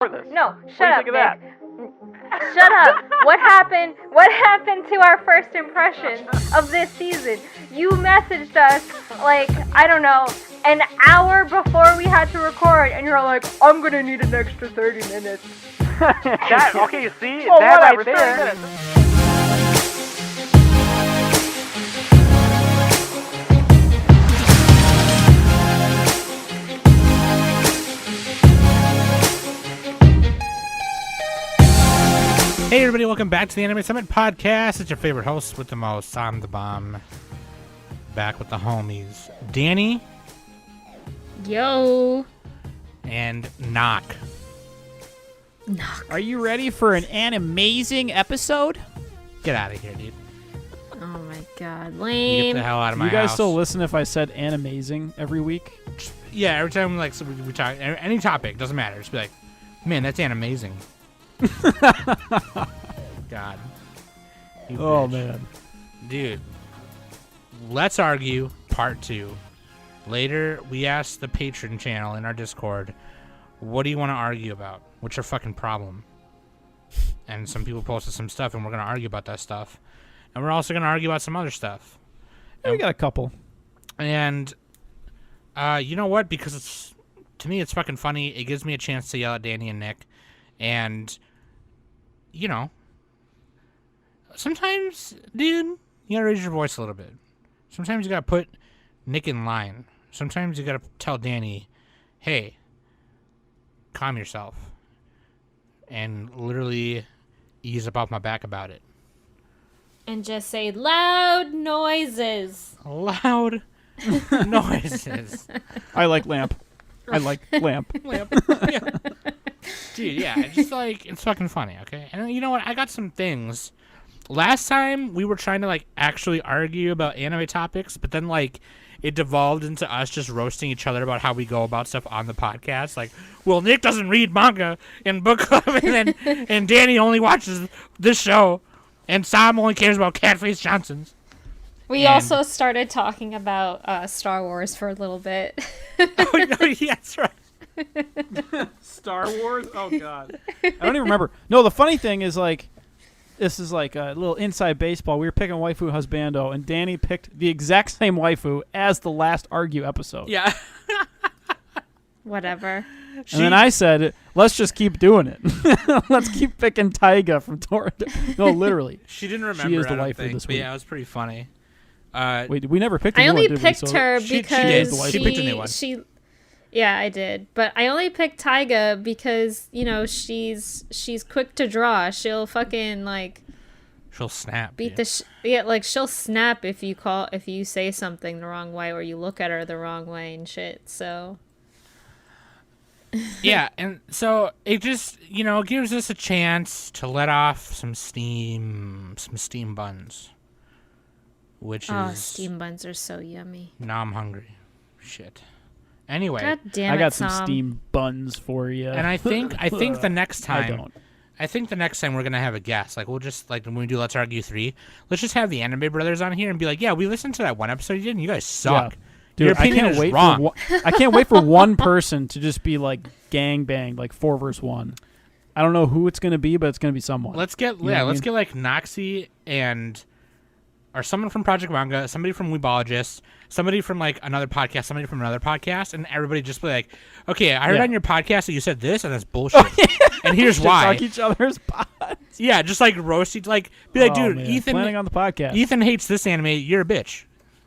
No, shut up, What do you think of that? Nick. Shut up. What happened? What happened to our first impressions of this season? You messaged us like, I don't know, an hour before we had to record, and you're like, I'm gonna need an extra 30 minutes. Okay, you see? Oh, that whatever, right 30 there. minutes. Hey everybody, welcome back to the Anime Summit Podcast. It's your favorite host with the most, I'm the bomb. Back with the homies, Danny. Yo. And Knock. Are you ready for an animazing episode? Get out of here, dude. Oh my god, You lame. get the hell out of my You guys house. still listen if I said animazing every week? Yeah, every time we talk, any topic, doesn't matter. Just be like, man, that's animazing. God. You Oh, bitch. man. Dude, let's argue part 2. Later, we asked the patron channel in our Discord, what do you want to argue about? What's your fucking problem? And some people posted some stuff, and we're going to argue about that stuff. And we're also going to argue about some other stuff. Yeah, we got a couple. And you know what? Because to me, it's fucking funny. It gives me a chance to yell at Danny and Nick. And, you know, sometimes, dude, you gotta raise your voice a little bit. Sometimes you gotta put Nick in line. Sometimes you gotta tell Danny, hey, calm yourself. And literally ease up off my back about it. And just say loud noises. Loud noises. I like lamp. I like lamp. Yeah. Dude, yeah, it's just like, it's fucking funny, okay? And you know what? I got some things. Last time, we were trying to, like, actually argue about anime topics, but then, like, it devolved into us just roasting each other about how we go about stuff on the podcast. Like, well, Nick doesn't read manga in book club, and Danny only watches this show, and Sam only cares about Catface Johnsons. We And- also started talking about Star Wars for a little bit. Oh, yeah, that's right. Star Wars? Oh, God. I don't even remember. No, the funny thing is, like, this is like a little inside baseball. We were picking Waifu and Husbando, and Danny picked the exact same waifu as the last Argue episode. Yeah. Whatever. And then I said, let's just keep doing it. Let's keep picking Taiga from Toronto. No, literally. She didn't remember, She is the I don't waifu think, this but week. yeah, it was pretty funny. Wait, we never picked a I new only one, did we? picked So- her She because did. She picked a new one. Yeah, I did. But I only picked Taiga because, you know, she's quick to draw. She'll fucking like She'll snap. beat dude. like she'll snap if you say something the wrong way or you look at her the wrong way and shit. So Yeah, and so it just, you know, gives us a chance to let off some steam buns. Which is... steam buns are so yummy. Now I'm hungry. Shit. Anyway, God damn I it, got some Sam. steam buns for you. and I think the next time... I don't. I think the next time we're going to have a guest. Like, we'll just, like, when we do Let's Argue 3, let's just have the Anime Brothers on here and be like, yeah, we listened to that one episode you did, and you guys suck. Yeah. Dude, Your I opinion can't is wait wrong. I can't wait for one person to just be like gang banged, like 4 versus 1. I don't know who it's gonna be, but it's gonna be someone. Let's get You know what I let's mean? get like Noxie or someone from Project Manga, somebody from Weebologist, somebody from like another podcast, somebody from another podcast, and everybody just be like, okay, I heard Yeah. on your podcast that you said this, and that's bullshit. And here's Shit why. talk each other's pods. Yeah, just like roast each, like be like, Oh, dude, man. Ethan Planning on the podcast. Ethan hates this anime, you're a bitch.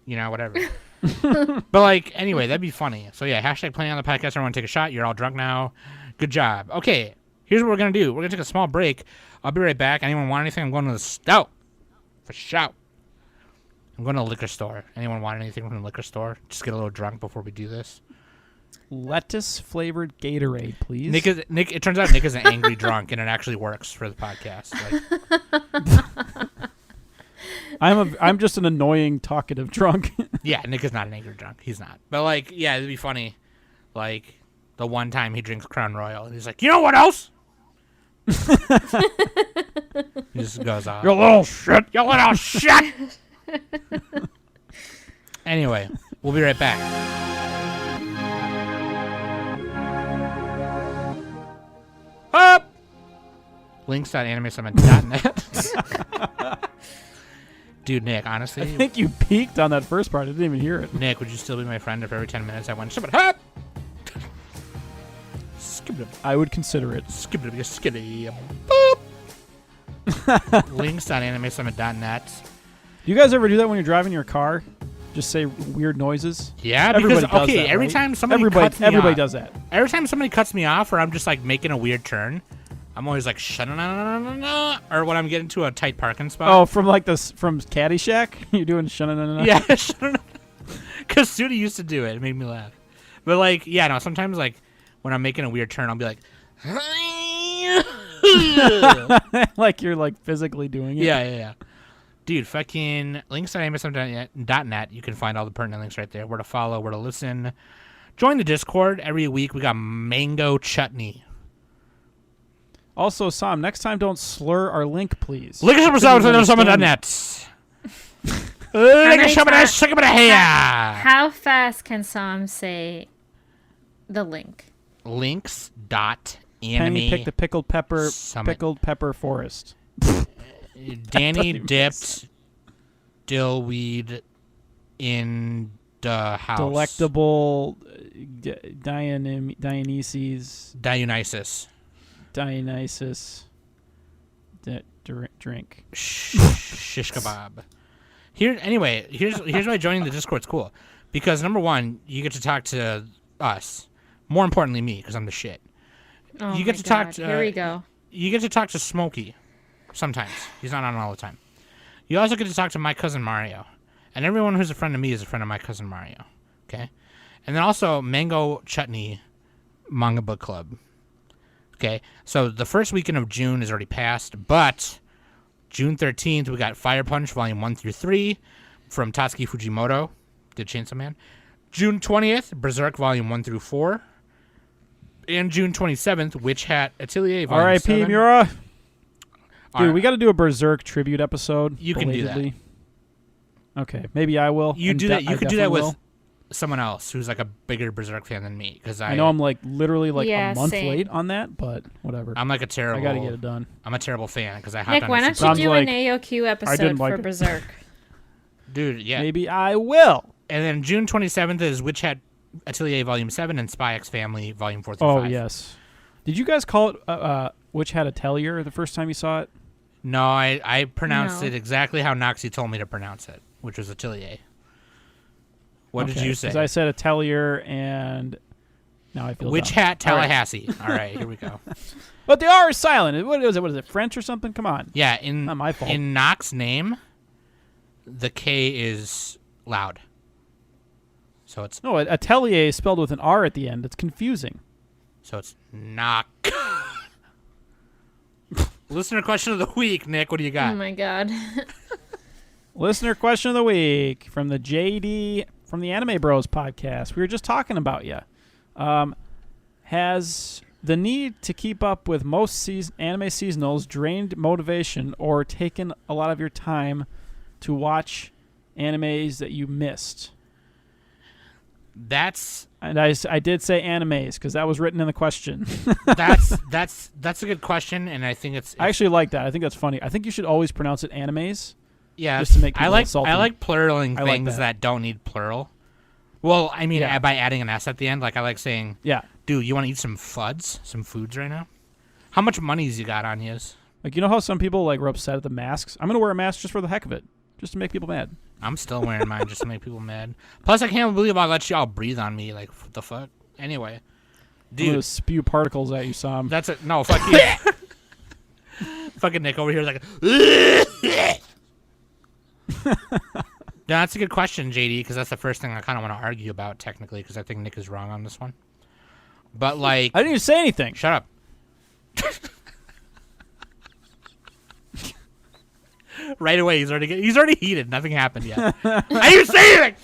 You know, whatever. But like, anyway, that'd be funny. So yeah, hashtag playing on the podcast, everyone take a shot. You're all drunk now. Good job. Okay, here's what we're gonna do. We're gonna take a small break. I'll be right back. Anyone want anything? I'm going to the stout. For shout. I'm going to the liquor store. Anyone want anything from the liquor store? Just get a little drunk before we do this. Lettuce flavored Gatorade, please. Nick. It turns out Nick is an angry drunk, and it actually works for the podcast. Like, I'm just an annoying talkative drunk. yeah, Nick is not an angry drunk. He's not. But like, yeah, it'd be funny. Like the one time he drinks Crown Royal, and he's like, you know what else? He just goes off. You little shit. You little shit. Anyway, we'll be right back. links.animesummit.net. Dude, Nick, honestly. I think you peaked on that first part. I didn't even hear it. Nick, would you still be my friend if every 10 minutes I went, "Shubba hop!" Skibidi, I would consider it. skibidi, skibidi, boop. Links.animesummit.net. Do you guys ever do that when you're driving your car? Just say weird noises? Yeah, Everybody because, does okay, that, every right? time somebody Everybody cuts me off, does that. every time somebody cuts me off or I'm just, like, making a weird turn, I'm always like, "Shana-na-na-na-na-na," or when I'm getting to a tight parking spot. Oh, from from Caddyshack? You're doing shana-na-na-na? Yeah, because Sudi used to do it. It made me laugh. But, like, yeah, no, sometimes, like, when I'm making a weird turn, I'll be like, Like you're, like, physically doing it? yeah. Dude, fucking links.animesummit.net. You can find all the pertinent links right there. Where to follow, where to listen. Join the Discord. Every week we got mango chutney. Also, Sam, next time don't slur our link, please. Links.animesummit.net. How fast can Sam say the link? Penny picked a pickled pepper forest. Danny dipped dillweed in the house. Delectable Dionysus drink. Shish kebab. Here's why joining the Discord's cool. Because number one, you get to talk to us. More importantly, me, because I'm the shit. Oh You get to God. talk to. Here we go. You get to talk to Smokey. Sometimes he's not on all the time. You also get to talk to my cousin Mario, and everyone who's a friend of me is a friend of my cousin Mario. Okay, and then also Mango Chutney Manga Book Club. Okay, so the first weekend of June is already passed, but June 13th we got Fire Punch Volume 1 through 3 from Tatsuki Fujimoto, did Chainsaw Man. June 20th Berserk Volume 1 through 4, and June 27th Witch Hat Atelier Volume R.I.P. 7. Mura. Dude, Alright. we got to do a Berserk tribute episode. You can do that. belatedly. Okay, maybe I will. You do that. You I could do that definitely with will. someone else who's like a bigger Berserk fan than me, because I know I'm like literally like Yeah, a month same. late on that, but whatever. I'm like a terrible. I got to get it done. I'm a terrible fan because I hopped Nick, on. why it don't super- you Sounds do like an AOQ episode didn't like for it. Berserk? Dude, yeah. Maybe I will. And then June 27th is Witch Hat Atelier Volume 7 and Spy X Family Volume 4 through Oh 5. yes. Did you guys call it Witch Hat Atelier the first time you saw it? No, I pronounced No. it exactly how Noxie told me to pronounce it, which was Atelier. What did you say? Because I said Atelier, and now I feel Witch dumb. Hat Tallahassee. All right, here we go. But the R is silent. What is it? What is it? French or something? Come on. Yeah, in Not my fault. in Nox's name, the K is loud. So it's No, Atelier is spelled with an R at the end. It's confusing. knock. Listener question of the week, Nick. What do you Oh got? my God. Listener question of the week from the JD from the Anime Bros podcast. We were just talking about you. Has the need to keep up with most anime seasonals drained motivation or taken a lot of your time to watch animes that you missed? That's And I did say animes because that was written in the question. that's a good question, and I think it's I actually like that. I think that's funny. I think you should always pronounce it animes. yeah. just to make I people like salty. I like pluraling I like things that. that don't need plural. Well, I mean, Yeah. by adding an S at the end, like I like saying, Yeah. "Dude, you want to eat some fuds, some foods right now? How much money's you got on yous?" Like, you know how some people like were upset at the masks? I'm going to wear a mask just for the heck of it. Just to make people mad. I'm still wearing mine just to make people mad. Plus, I can't believe I let y'all breathe on me. Like, what the fuck? Anyway, I'm going to dude, spew particles at you, Sam. that's it. No, fuck you. Fucking Nick over here is like, yeah, that's a good question, JD, because that's the first thing I kind of want to argue about, technically, because I think Nick is wrong on this one. But, like, I didn't even say anything. shut up. Right away, he's already heated. Nothing happened yet. I didn't say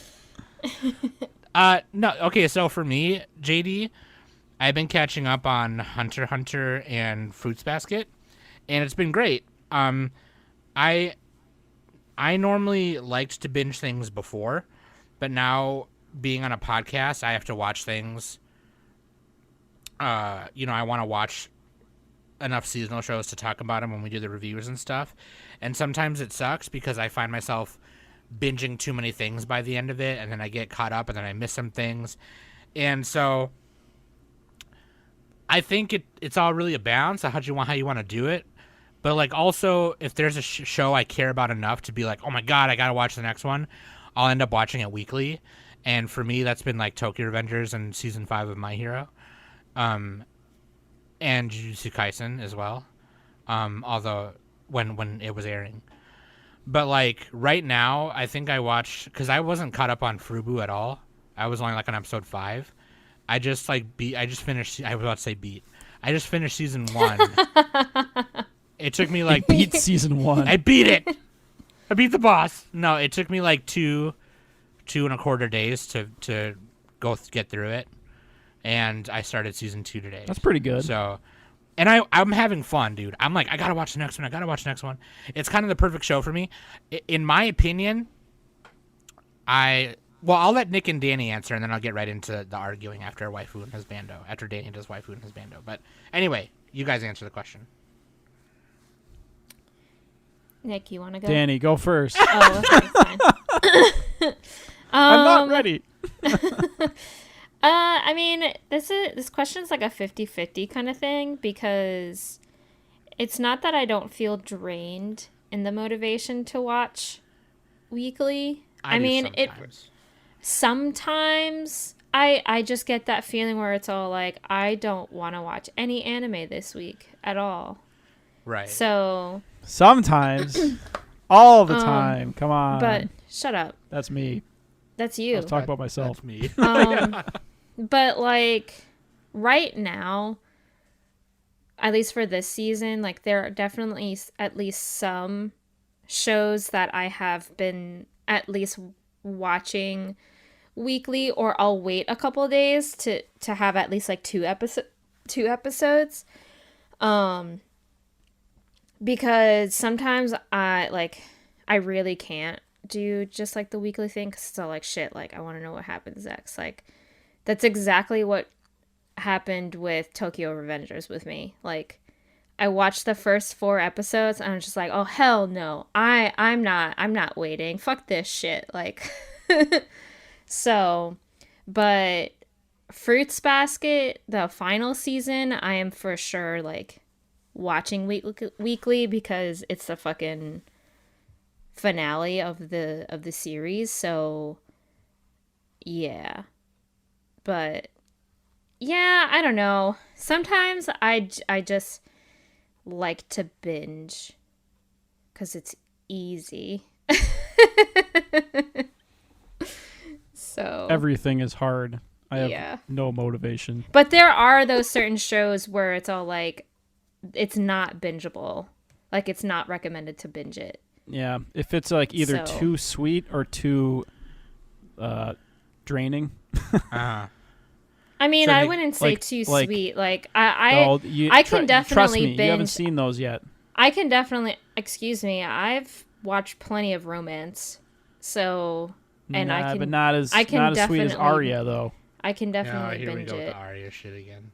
anything. No. Okay, so for me, JD, I've been catching up on Hunter x Hunter and Fruits Basket, and it's been great. I normally liked to binge things before, but now being on a podcast, I have to watch things. I want to watch enough seasonal shows to talk about them when we do the reviews and stuff. And sometimes it sucks because I find myself binging too many things by the end of it, and then I get caught up, and then I miss some things. And so I think it's all really a balance of how you want to do it. But like also, if there's a show I care about enough to be like, oh my god, I gotta watch the next one, I'll end up watching it weekly. And for me, that's been like Tokyo Revengers and season 5 of My Hero, and Jujutsu Kaisen as well. Although when it was airing. But like right now, I think I watched, because I wasn't caught up on Furubu at all. I was only like on episode 5. I just finished. I was about to say beat. I just finished season 1. It took me like Beat season 1. I beat it. I beat the boss. No, it took me like 2.25 days to go get through it, and I started season 2 today. That's pretty good. So. And I'm having fun, dude. I'm like, I gotta watch the next one. It's kind of the perfect show for me. In my opinion, I'll let Nick and Danny answer, and then I'll get right into the arguing after Waifu and Husbando, after Danny does Waifu and Husbando. But anyway, you guys answer the question. Nick, you want to go? Danny, go first. Oh, okay, fine. I'm not ready. I mean, this question's like a 50-50 kind of thing, because it's not that I don't feel drained in the motivation to watch weekly. I mean, sometimes I just get that feeling where it's all like, I don't want to watch any anime this week at all. Right. So sometimes, all the time. Come on. But shut up. That's me. That's you. Let's talk about myself. That's me. But like right now, at least for this season, like there are definitely at least some shows that I have been at least watching weekly, or I'll wait a couple days to have at least like two episodes. Because sometimes I really can't do just like the weekly thing, because it's all like, shit, like I want to know what happens next. Like that's exactly what happened with Tokyo Revengers with me. Like I watched the first 4 episodes and I'm just like, oh hell no, I'm not waiting, fuck this shit. Like so, but Fruits Basket, the final season, I am for sure like watching weekly, because it's the fucking finale of the series. So yeah, but yeah, I don't know, sometimes I just like to binge because it's easy. So everything is hard. I have no motivation. But there are those certain shows where it's all like, it's not bingeable. Like it's not recommended to binge it. Yeah, if it's like either too sweet or too draining. I mean, I wouldn't say too sweet. Like I can definitely trust me, binge. You haven't seen those yet. I can definitely. Excuse me. I've watched plenty of romance. So and I can. But not as sweet as Arya though. I can definitely here binge we go it. with the Arya shit again.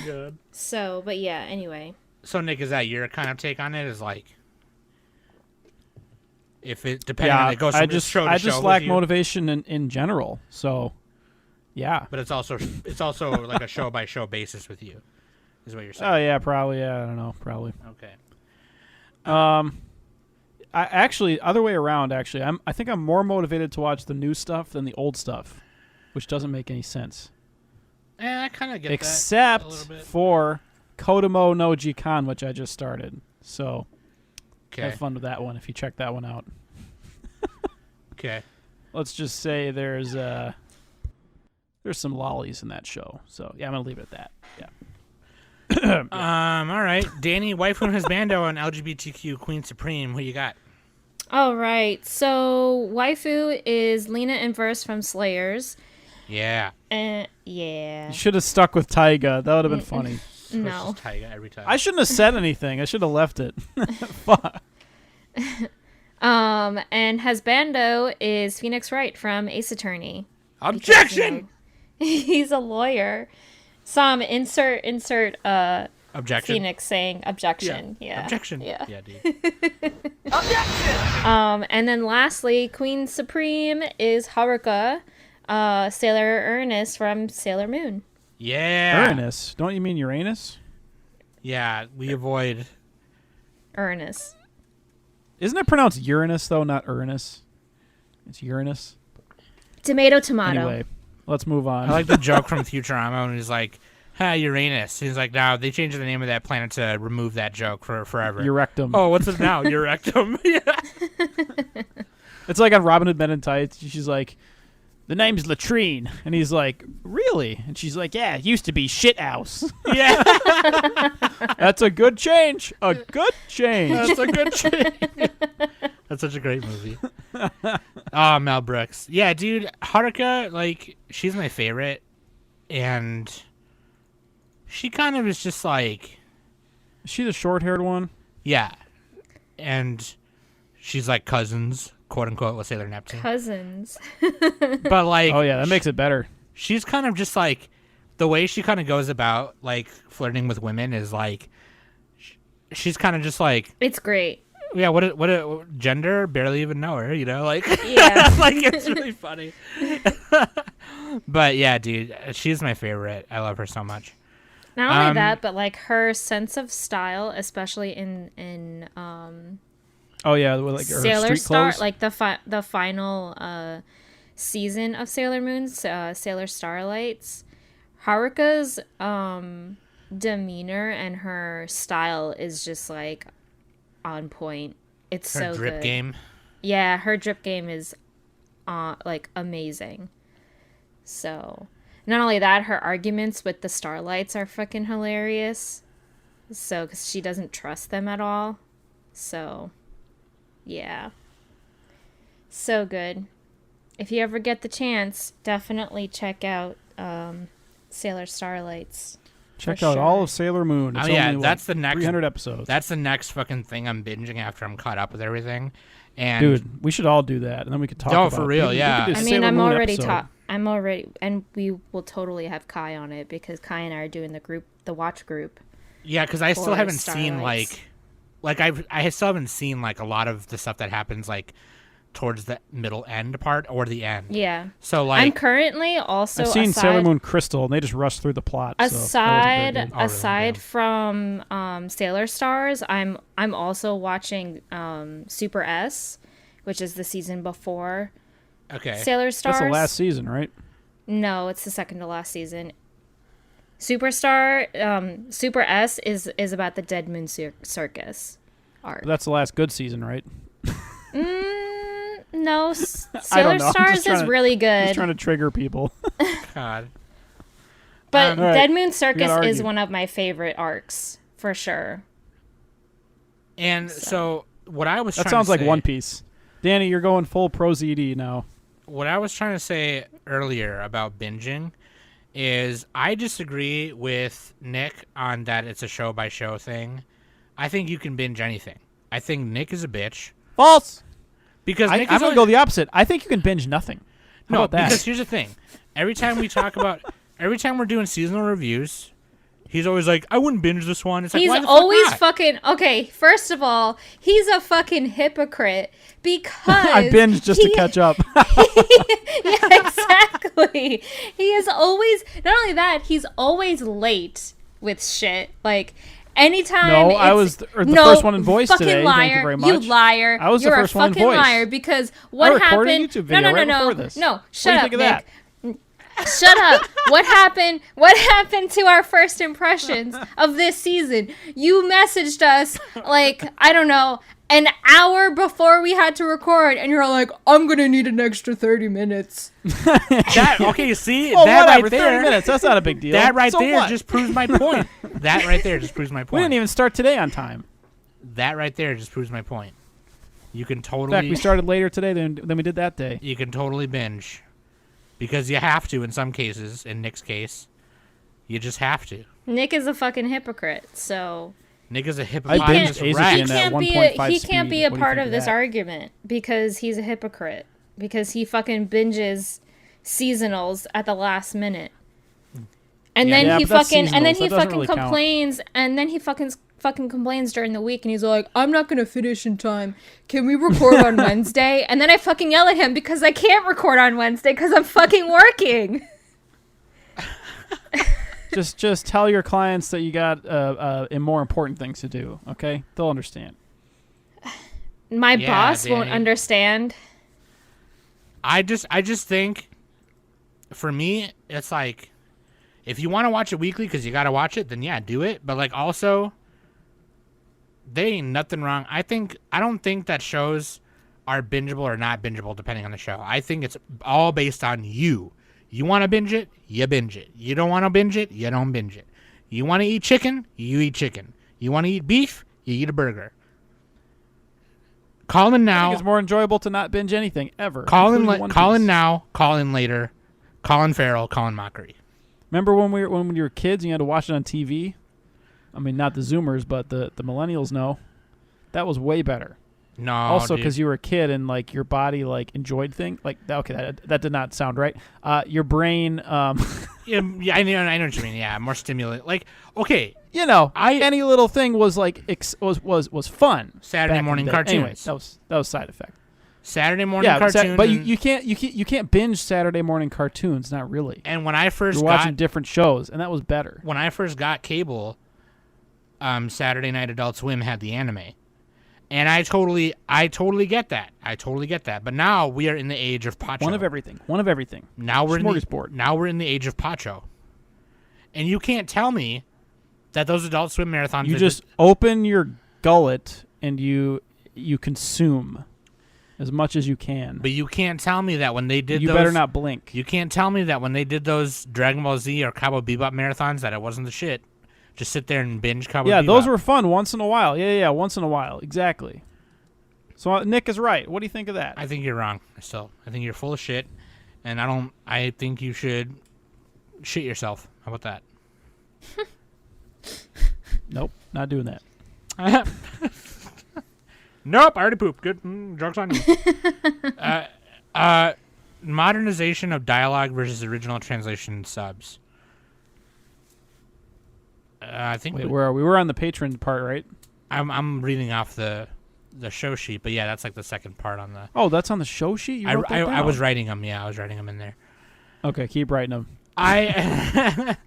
Good. So, but yeah. Anyway. So Nick, is that your kind of take on it? Is like, if it depends on it goes from show to show. I just lack motivation in general. So, yeah. But it's also like a show by show basis with you, is what you're saying. Oh yeah, probably. Yeah, I don't know, probably. Okay. I actually other way around. Actually, I think I'm more motivated to watch the new stuff than the old stuff, which doesn't make any sense. I kind of get except that a little bit. For Kodomo no Jikan, which I just started. So have fun with that one if you check that one out. Okay. Let's just say there's some lollies in that show. So yeah, I'm gonna leave it at that. Yeah. All right, Danny, Waifu and Husbando and LGBTQ Queen Supreme. Who you got? All right. So waifu is Lena Inverse from Slayers. Yeah. Yeah. You should have stuck with Taiga. That would have been funny. No. Taiga every time. I shouldn't have said anything. I should have left it. Fuck. And Husbando is Phoenix Wright from Ace Attorney. Objection! He's a lawyer. Insert Objection. Phoenix saying objection. Yeah. Objection. Yeah. Yeah, dude. And then lastly, Queen Supreme is Haruka, Sailor Ernest from Sailor Moon. Yeah. Uranus. Don't you mean Uranus? Yeah, we avoid. Ernest. Isn't it pronounced Uranus, though, not Uranus? It's Uranus. Tomato. Anyway, let's move on. I like the joke from Futurama when he's like, "Hi, Uranus." He's like, "No, they changed the name of that planet to remove that joke for forever." Urectum. Oh, what's it now? Urectum. Yeah. It's like on Robin Hood Men in Tights. She's like, the name's Latrine. And he's like, really? And she's like, yeah, it used to be Shithouse. Yeah. That's a good change. A good change. That's a good change. That's such a great movie. Oh, Mel Brooks. Yeah, dude, Haruka, like, she's my favorite. And she kind of is just like... Is she the short-haired one? Yeah. And she's like cousins, quote-unquote, with Sailor Neptune. Cousins. But, like... Oh, yeah, that makes it better. She's kind of just like... The way she kind of goes about, like, flirting with women is, like... She's kind of just like... It's great. Yeah, what gender? Barely even know her, you know? Like, Yeah. like, it's really funny. But, yeah, dude, she's my favorite. I love her so much. Not only that, but like her sense of style, especially in Oh, yeah, with, like her Sailor street Star, clothes. like the final season of Sailor Moon's Sailor Starlights. Haruka's demeanor and her style is just like on point. It's Her so drip good. game. Yeah, her drip game is like amazing. So, not only that, her arguments with the Starlights are fucking hilarious. So, because she doesn't trust them at all. So, yeah. So good. If you ever get the chance, definitely check out Sailor Starlights. Check for out sure. all of Sailor Moon. It's Oh, yeah, only, that's the next... 300 episodes. That's the next fucking thing I'm binging after I'm caught up with everything. And Dude, we should all do that, and then we could talk Oh, about for it. real, We could yeah. do a I mean, Sailor I'm Moon already episode. I'm already, and we will totally have Kai on it because Kai and I are doing the watch group. Yeah, because I still for haven't seen Starlights. I still haven't seen like a lot of the stuff that happens like towards the middle end part or the end. Yeah. So like I'm currently also I've seen aside, Sailor Moon Crystal, and they just rushed through the plot. so that wasn't very good. Oh, really? aside Yeah. from Sailor Stars, I'm also watching Super S, which is the season before okay. Sailor Stars. That's the last season, right? No, it's the second to last season. Superstar, Super S is about the Dead Moon Circus arc. But that's the last good season, right? No, I Sailor don't know. I'm Stars just trying is to- really Just good. trying to trigger people. God. But All right, Dead Moon we Circus gotta is argue. one of my favorite arcs for sure. And so what I was That trying sounds to like say, One Piece. Danny, you're going full pro ZD now. what I was trying to say earlier about binging is I disagree with Nick on that it's a show by show thing. I think you can binge anything. I think Nick is a bitch False. because I'm Nick going is to go the opposite. I think you can binge nothing. How no, about that? because here's the thing. Every time we're doing seasonal reviews, he's always like, I wouldn't binge this one. It's like, He's why the always fuck not? fucking okay. First of all, he's a fucking hypocrite because I binge just to he- catch up. Yeah, exactly. He is always not only that, he's always late with shit. Like anytime. No, I it's- was the no, first one in voice fucking today. Liar. Thank you very much. You liar. I was the You're first a one in fucking voice. liar because what recorded a happened? YouTube video right no, before this. no. What do Shut you up, think of Nick. that? Shut up. What happened? What happened to our first impressions of this season? You messaged us like, I don't know, an hour before we had to record and you're like, I'm going to need an extra 30 minutes. That okay? See Oh, that whatever. right 30 there. minutes. That's not a big deal. That right So there what? just proves my point. That right there just proves my We point. didn't even start today on time. That right there just proves my point. You can In totally fact, we started later today than we did that day. you can totally binge because you have to in some cases. In Nick's case, you just have to. Nick is a fucking hypocrite, so Nick is a I hippopotamus binged Rex. Azakin he at can't be 1.5 he can't be speed. a What do you part think of this that? argument because he's a hypocrite because he fucking binges seasonals at the last minute. And Yeah. then Yeah, he but that's fucking and then seasonal, he so that doesn't fucking really count. complains and then he fucking complains during the week and he's like, I'm not gonna finish in time. Can we record on Wednesday? And then I fucking yell at him because I can't record on Wednesday because I'm fucking working. Just tell your clients that you got more important things to do. Okay, they'll understand. My Yeah, boss won't Danny. understand. I just think, for me, it's like, if you want to watch it weekly because you got to watch it, then yeah, do it. But like, also, there ain't nothing wrong. I don't think that shows are bingeable or not bingeable depending on the show. I think it's all based on you. You want to binge it, you binge it. You don't want to binge it, you don't binge it. You want to eat chicken, you eat chicken. You want to eat beef, you eat a burger. Call in I think now. it's more enjoyable to not binge anything ever. Call in including One call in Piece. now. Call in later. Call in Farrell. Call in Mockery. Remember when we were kids and you had to watch it on TV? I mean, not the Zoomers, but the millennials know. That was way better. No, Also, dude. because you were a kid and like your body like enjoyed things. Like okay, that did not sound right. Your brain, Yeah, I know what you mean. Yeah, more stimulant. Like, okay, any little thing was like was fun. Saturday back in morning the day. cartoons. Anyway, that was side effect. Saturday morning Yeah, cartoons. but and, you can't binge Saturday morning cartoons. Not really. and when I first You're got watching different shows, and that was better. when I first got cable, Saturday Night Adult Swim had the anime, and I totally get that. I totally get that. But now we are in the age of Pacho. One of everything. Now we're Smorgasbord. in the age of Pacho, and you can't tell me that those Adult Swim marathons. You are just open your gullet and you consume as much as you can. But you can't tell me that when they did You those, better not blink. You can't tell me that when they did those Dragon Ball Z or Cowboy Bebop marathons that it wasn't the shit. Just sit there and binge Cowboy Yeah, Bebop. those were fun once in a while. Yeah, once in a while. Exactly. So Nick is right. What do you think of that? I think you're wrong. Still, I think you're full of shit, and I think you should shit yourself. How about that? Nope, not doing that. Nope, I already pooped. Good. Joke's on you. Modernization of dialogue versus original translation subs. I think Wait, where are we? We're on the patron part, right? I'm reading off the show sheet, but yeah, that's like the second part on the. Oh, that's on the show sheet? You wrote that I down? was writing them. Yeah, I was writing them in there. Okay, keep writing them. I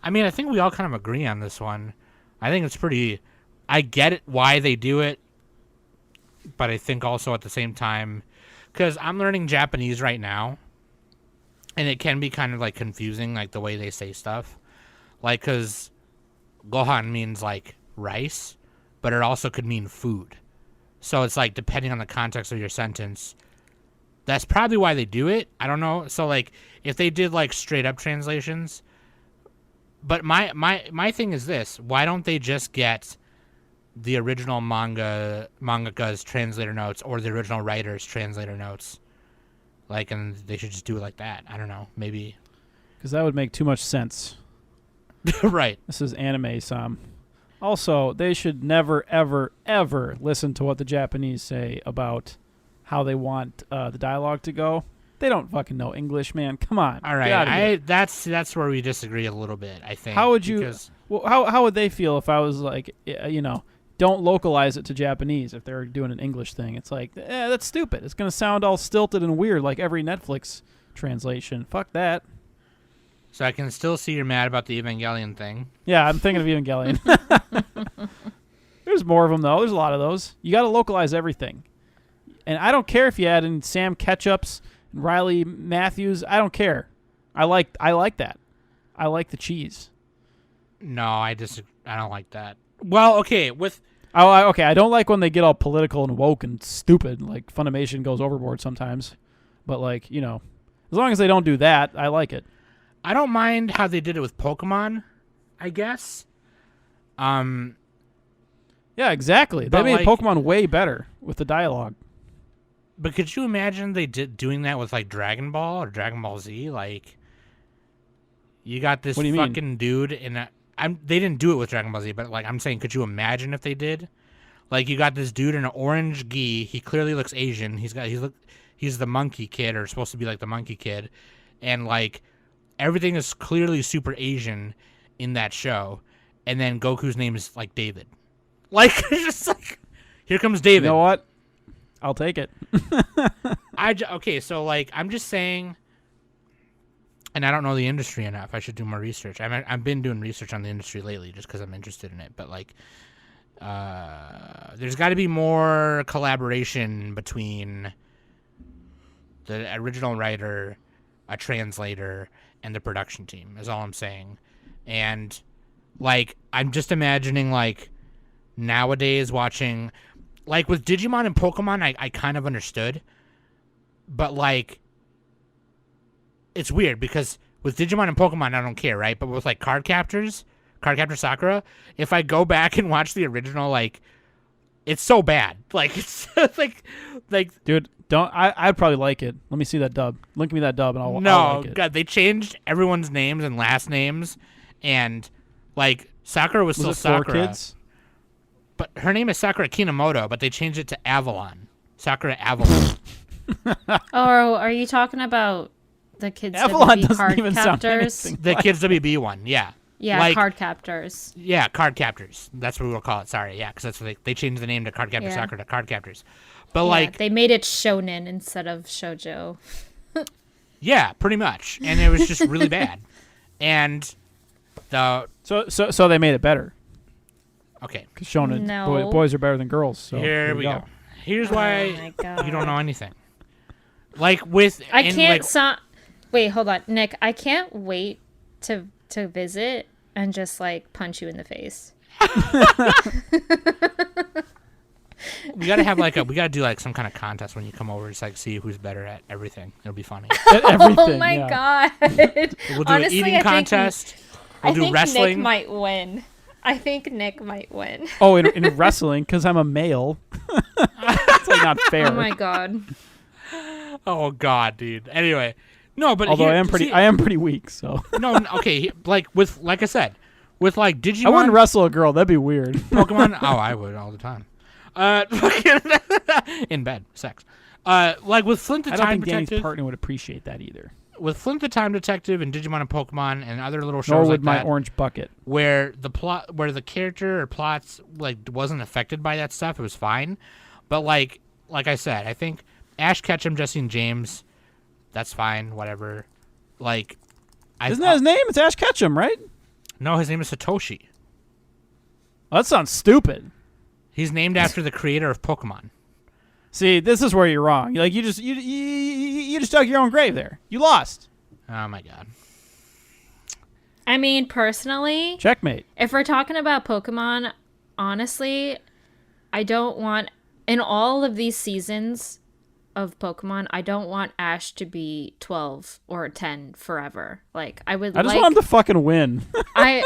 mean, I think we all kind of agree on this one. I think it's pretty. I get it why they do it, but I think also at the same time, because I'm learning Japanese right now, and it can be kind of like confusing, like the way they say stuff, like because gohan means like rice, but it also could mean food. So it's like depending on the context of your sentence. That's probably why they do it. I don't know. So like if they did like straight up translations, but my thing is this: why don't they just get the original mangaka's translator notes or the original writer's translator notes? Like, and they should just do it like that. I don't know. Maybe. Because that would make too much sense. Right. This is anime, Sam. Also, they should never, ever, ever listen to what the Japanese say about how they want the dialogue to go. They don't fucking know English, man. Come on. All Get outta here. right. That's where we disagree a little bit, I think. How would you? because- Well, how would they feel if I was like, don't localize it to Japanese if they're doing an English thing? It's like, that's stupid. It's gonna sound all stilted and weird like every Netflix translation. Fuck that. So I can still see you're mad about the Evangelion thing. Yeah, I'm thinking of Evangelion. There's more of them though. There's a lot of those. You got to localize everything. And I don't care if you add in Sam Ketchups and Riley Matthews. I don't care. I like that. I like the cheese. No, I don't like that. Well, okay, with Okay, I don't like when they get all political and woke and stupid. Like Funimation goes overboard sometimes. But like, as long as they don't do that, I like it. I don't mind how they did it with Pokemon, I guess. Yeah, exactly. They But, made like- Pokemon way better with the dialogue. But could you imagine they did doing that with like Dragon Ball or Dragon Ball Z? Like, you got this What do you mean? fucking dude in a. They didn't do it with Dragon Ball Z, but like I'm saying, could you imagine if they did? Like, you got this dude in an orange gi. He clearly looks Asian. He's the monkey kid, or supposed to be like the monkey kid, and like everything is clearly super Asian in that show, and then Goku's name is like David. Like it's just like, here comes David. You know what? I'll take it. Okay, so like I'm just saying, and I don't know the industry enough. I should do more research. I've been doing research on the industry lately just because I'm interested in it. But like, there's got to be more collaboration between the original writer, a translator, and the production team. Is all I'm saying. And like, I'm just imagining like nowadays watching, like with Digimon and Pokemon, I kind of understood, but like, it's weird because with Digimon and Pokemon, I don't care, right? But with like Cardcaptor Sakura, if I go back and watch the original, like, it's so bad. Like, it's like, Dude, I'd probably like it. Let me see that dub. Link me that dub, and I'll like it. God, they changed everyone's names and last names, and like Sakura was still it four Sakura. kids? But her name is Sakura Kinomoto, but they changed it to Avalon. Sakura Avalon. Oh, are you talking about the kids Avalon WB doesn't card even sound captors? anything. The Kids WB one, yeah. Yeah, Like- card captors. Yeah, Card Captors. That's what we'll call it. Sorry, yeah, because that's what they changed the name to Card Captor Yeah. Sakura to Card Captors. But Yeah, like, they made it shonen instead of shoujo. yeah, pretty much, and it was just really bad. And the So they made it better. okay, Because Shonen, No. boys are better than girls. So here we go. Here's Oh why my God. you don't know anything. Like with I in, can't like, wait, hold on, Nick. I can't wait to visit and just like punch you in the face. we gotta have like we gotta do like some kind of contest when you come over. Just like see who's better at everything. It'll be funny. everything. Oh my yeah. God! We'll do Honestly, an eating contest. We'll do I think wrestling. Nick might win. I think Nick might win. Oh, in wrestling, because I'm a male. It's like not fair. Oh my God! Oh God, dude. Anyway, no, but Although here, I am pretty weak, so okay. Like I said, with like Digimon, I wouldn't wrestle a girl. That'd be weird. Pokemon. Oh, I would all the time. In bed, sex. Like with Flint the I don't Time think Danny's Detective, partner would appreciate that either. with Flint the Time Detective and Digimon and Pokemon and other little Nor shows would like my that, orange bucket. where the character or plots like wasn't affected by that stuff, it was fine. But like I said, I think Ash Ketchum, Jesse and James, that's fine, whatever. Like, Isn't that his name? It's Ash Ketchum, right? No, his name is Satoshi. Oh, that sounds stupid. He's named after the creator of Pokemon. See, this is where you're wrong. Like you just dug your own grave there. You lost. Oh my God. I mean, personally, Checkmate. if we're talking about Pokemon, honestly, I don't want in all of these seasons of Pokemon, I don't want Ash to be 12 or 10 forever. Like I would. I just like, want him to fucking win.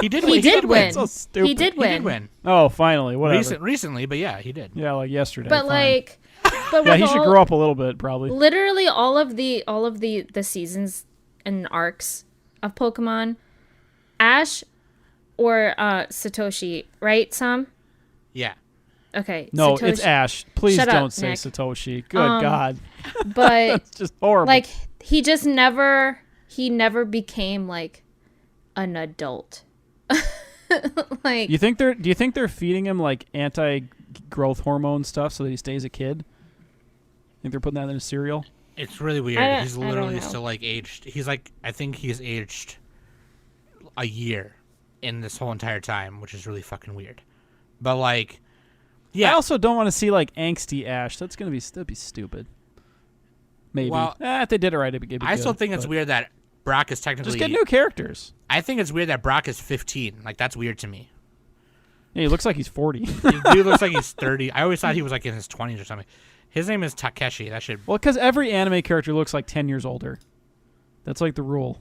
He did win. win. So stupid. He did He win. did win. Oh, finally, whatever. Recently, but yeah, he did. Yeah, like yesterday. But fine. like, but yeah, with he should all- grow up a little bit, probably. Literally all of the seasons and arcs of Pokemon, Ash or Satoshi, right, Sam? Yeah. Okay. No, Satoshi. it's Ash. Please Shut up, don't say Nick. Satoshi. Good God, But it's just horrible. like he never became like an adult. Like do you think they're feeding him like anti-growth hormone stuff so that he stays a kid? Think they're putting that in his cereal? It's really weird. He's I don't literally know. still like aged. He's like, I think he's aged a year in this whole entire time, which is really fucking weird. But like, yeah. I also don't want to see like angsty Ash. That'd be stupid. Maybe. Well, if they did it right, it'd be I still good, think it's but weird that Brock is technically. Just get new characters. I think it's weird that Brock is 15. Like that's weird to me. Yeah, he looks like he's 40. The dude looks like he's 30. I always thought he was like in his 20s or something. His name is Takeshi. That should. Well, because every anime character looks like 10 years older. That's like the rule.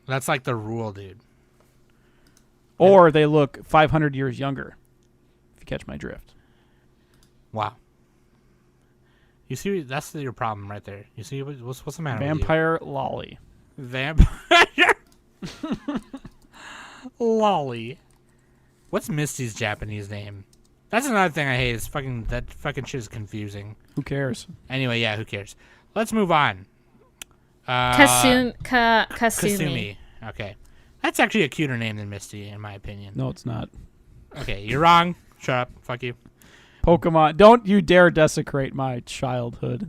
That's like the rule, dude. Or they look 500 years younger. If you catch my drift. Wow. You see, that's your problem right there. You see, what's the matter Vampire Lolly. with you? Vampire. Lolly. What's Misty's Japanese name? That's another thing I hate. Is that fucking shit is confusing. Who cares? Anyway, yeah, who cares? Let's move on. Kasumi. Kasumi. Okay. That's actually a cuter name than Misty, in my opinion. No, it's not. Okay, you're wrong. Shut up. Fuck you. Pokemon. Don't you dare desecrate my childhood.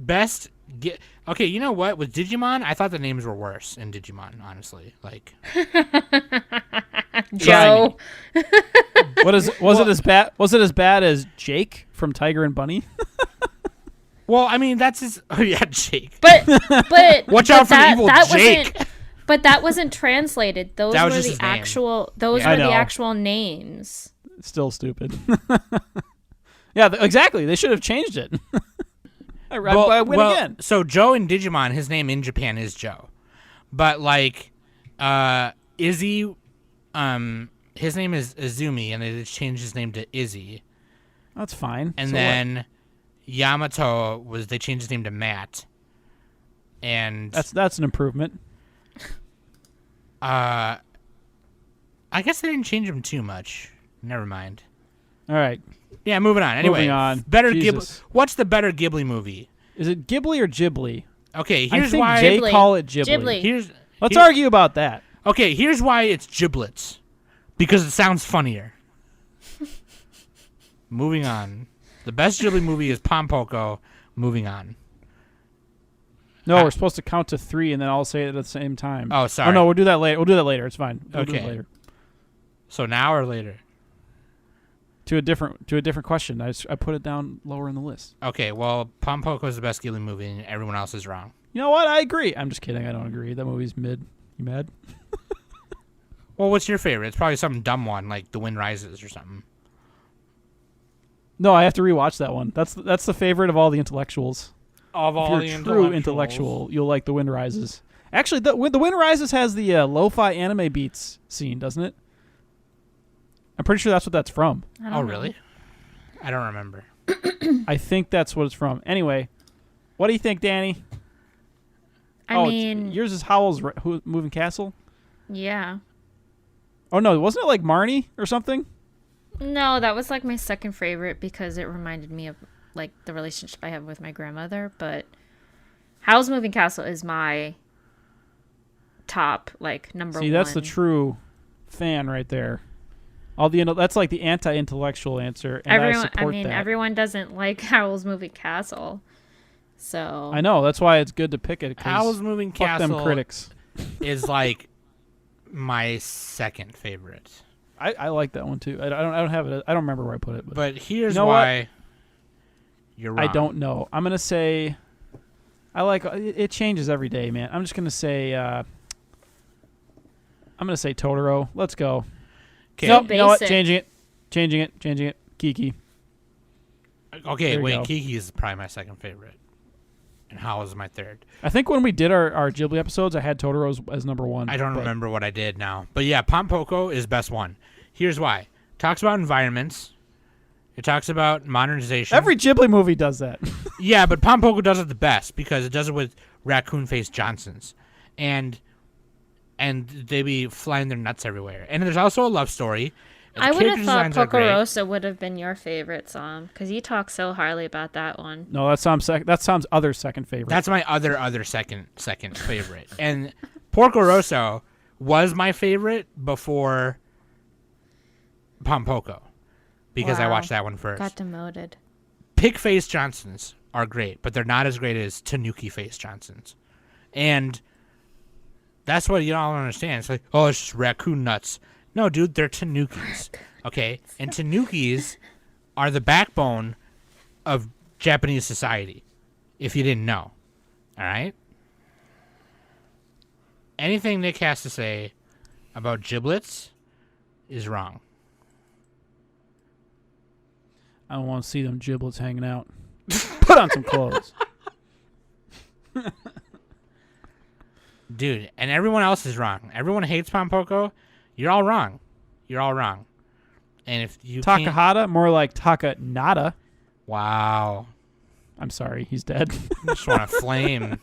Okay, you know what? With Digimon, I thought the names were worse in Digimon, honestly. Like Joe. Was it as bad as Jake from Tiger and Bunny? Well, I mean, that's his. Oh yeah, Jake. But Watch out for evil Jake. But that wasn't translated. Those That was were just the his name. actual. Those Yeah. were I know. the actual names. Still stupid. Yeah, exactly. They should have changed it. I win again. So Joe in Digimon, his name in Japan is Joe, but like, Izzy, his name is Izumi, and they just changed his name to Izzy. That's fine. And So then Yamato they changed his name to Matt. And that's an improvement. I guess they didn't change him too much. Never mind. All right. Yeah, moving on. Anyway, Moving on. Better Jesus. Ghibli. What's the better Ghibli movie? Is it Ghibli or Ghibli? Okay, I here's think why. they Ghibli. call it Ghibli. Ghibli. Let's argue about that. Okay, here's why it's giblets. Because it sounds funnier. Moving on. The best Ghibli movie is Pompoko. Moving on. No, we're supposed to count to 3 and then I'll say it at the same time. Oh, sorry. Oh no, we'll do that later. We'll do that later. It's fine. We'll do it Okay. later. So now or later? To a different question. I put it down lower in the list. Okay, well, Pompoko is the best Ghibli movie, and everyone else is wrong. You know what? I agree. I'm just kidding. I don't agree. That movie's mid. You mad? Well, what's your favorite? It's probably some dumb one, like The Wind Rises or something. No, I have to rewatch that one. That's the favorite of all the intellectuals. Of If you're a true intellectual, you'll like The Wind Rises. Actually, the Wind Rises has the lo-fi anime beats scene, doesn't it? I'm pretty sure that's what that's from. I don't Oh, know. really? I don't remember. I think that's what it's from. Anyway, what do you think, Danny? I mean, yours is Howl's Moving Castle? yeah. Oh, no, wasn't it like Marnie or something? No, that was like my second favorite because it reminded me of like the relationship I have with my grandmother. But Howl's Moving Castle is my top, like number one. See, that's the true fan right there. That's like the anti-intellectual answer, and I support that. Everyone doesn't like Howl's Moving Castle, so I know that's why it's good to pick it. 'Cause Howl's Moving fuck Castle them critics. is like my second favorite. I like that one too. I don't have it. I don't remember where I put it. But here's You know why you're wrong. I don't know. I'm gonna say I like it. Changes every day, man. I'm just gonna say Totoro. Let's go. Okay. Nope, you know what? basic. Changing it. Kiki. Okay, There you wait. go. Kiki is probably my second favorite, and Howl is my third. I think when we did our Ghibli episodes, I had Totoro as number 1. I don't but remember what I did now, but yeah, Pompoko is best one. Here's why: talks about environments. It talks about modernization. Every Ghibli movie does that. Yeah, but Pompoko does it the best because it does it with raccoon face Johnsons, and they be flying their nuts everywhere. And there's also a love story. And I the would have character thought designs are great. Pocorosa would have been your favorite song because you talk so highly about that one. No, that's Sam's other second favorite. That's my other second favorite. And Porco Rosso was my favorite before Pompoko because I Wow. watched that one first. Got demoted. Pig face Johnsons are great, but they're not as great as Tanuki face Johnsons. And that's what you don't understand. It's like, oh, it's just raccoon nuts. No, dude, they're Tanukis. Okay? And Tanukis are the backbone of Japanese society, if you didn't know. All right? Anything Nick has to say about giblets is wrong. I don't want to see them giblets hanging out. Put on some clothes. Dude, and everyone else is wrong. Everyone hates Pompoko. You're all wrong. You're all wrong. And if you can't... Takahata, more like Takanada. Wow. I'm sorry, he's dead. Just want to flame.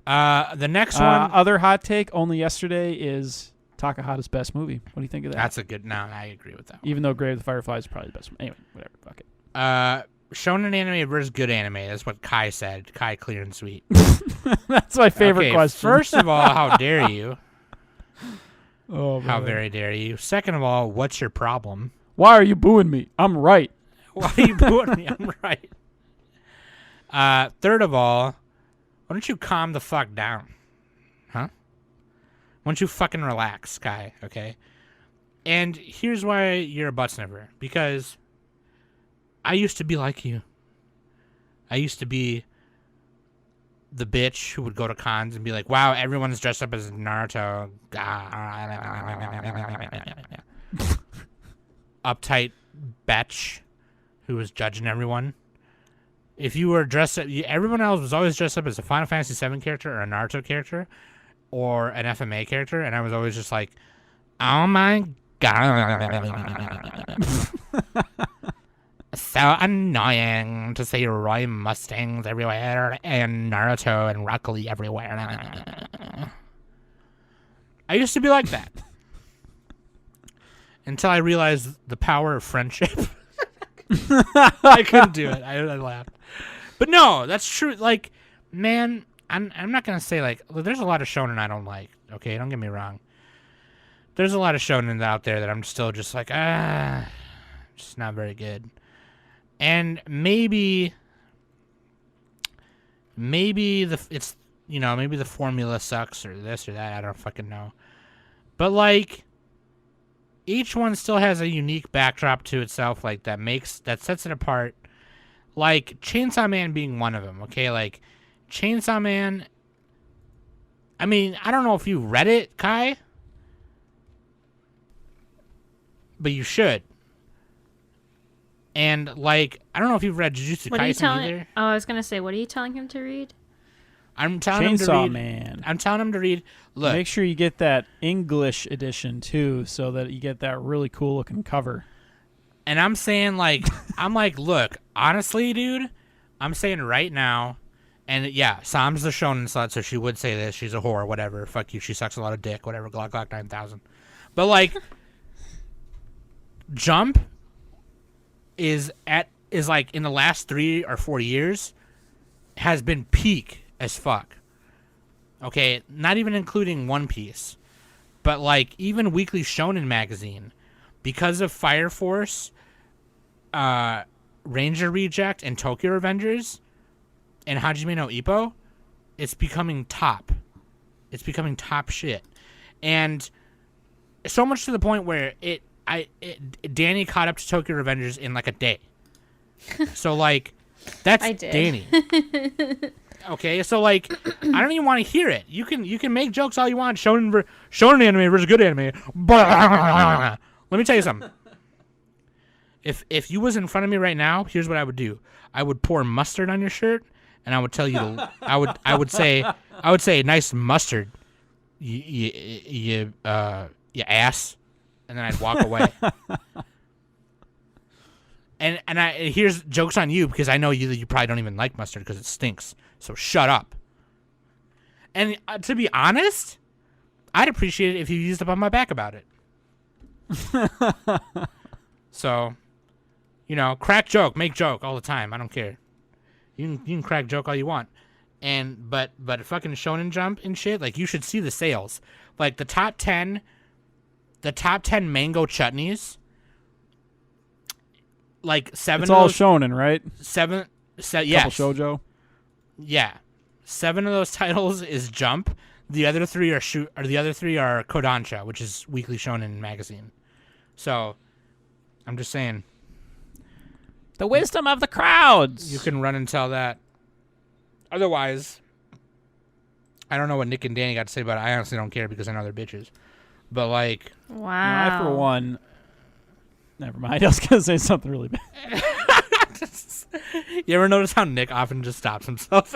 The next one... Other hot take, only yesterday, is Takahata's best movie. What do you think of that? That's a good... No, I agree with that one. Even though Grave of the Fireflies is probably the best one. Anyway, whatever. Fuck it. shonen anime versus good anime. That's what Kai said. Kai, clear and sweet. That's my favorite Okay, question. First of all, how dare you? Oh, How man. very dare you? Second of all, what's your problem? Why are you booing me? I'm right. Why are you booing me? I'm right. Third of all, why don't you calm the fuck down? Huh? Why don't you fucking relax, Kai, okay? And here's why you're a butt sniffer. Because I used to be like you. I used to be the bitch who would go to cons and be like, wow, everyone's dressed up as Naruto. Uptight bitch who was judging everyone. If you were dressed up, everyone else was always dressed up as a Final Fantasy VII character or a Naruto character or an FMA character, and I was always just like, oh my god. So annoying to see Roy Mustangs everywhere and Naruto and Rock Lee everywhere. I used to be like that. Until I realized the power of friendship. I couldn't do it. I laughed. But no, that's true. Like, man, I'm not going to say, like, there's a lot of shonen I don't like. Okay, don't get me wrong. There's a lot of shonen out there that I'm still just like, just not very good. And maybe maybe the formula sucks or this or that. I don't fucking know. But like, each one still has a unique backdrop to itself, like that sets it apart. Like Chainsaw Man being one of them. Okay, like Chainsaw Man. I mean, I don't know if you read it, Kai, but you should. And, like, I don't know if you've read Jujutsu What are you Kaisen telling? either. Oh, I was gonna say, what are you telling him to read? I'm telling him to Chainsaw read. Man. I'm telling him to read. Look, Make sure you get that English edition too, so that you get that really cool looking cover. and I'm saying, like, look, honestly, dude, I'm saying right now, and yeah, Sam's the shonen slut, so she would say this. She's a whore, whatever. Fuck you. She sucks a lot of dick, whatever. Glock Glock 9000. But like, Jump is like in the last 3 or 4 years has been peak as fuck. Okay, not even including One Piece, but like even Weekly Shonen magazine, because of Fire Force, Ranger Reject, and Tokyo Revengers, and Hajime no Ippo, it's becoming top. It's becoming top shit, and so much to the point where Danny caught up to Tokyo Revengers in like a day. So like, that's I did. Danny. Okay, so like, I don't even want to hear it. You can make jokes all you want. Shonen anime versus good anime. Let me tell you something. If you was in front of me right now, here's what I would do. I would pour mustard on your shirt, and I would tell you I would say nice mustard, you ass, and then I'd walk away. And here's jokes on you, because I know you probably don't even like mustard because it stinks. So shut up. And to be honest, I'd appreciate it if you used up on my back about it. So, crack joke, make joke all the time. I don't care. You can crack joke all you want. And but fucking Shonen Jump and shit, like, you should see the sales. Like the top 10 mango chutneys. Like 7 It's of all those, shonen, right? yes. Couple shoujo. Yeah. 7 of those titles is Jump. The other 3 are Kodansha, which is Weekly Shonen magazine. So, I'm just saying, The wisdom of the crowds. you can run and tell that. Otherwise, I don't know what Nick and Danny got to say about it. I honestly don't care because I know they're bitches. But like, Wow. I, for one, never mind. I was gonna say something really bad. you ever notice how Nick often just stops himself?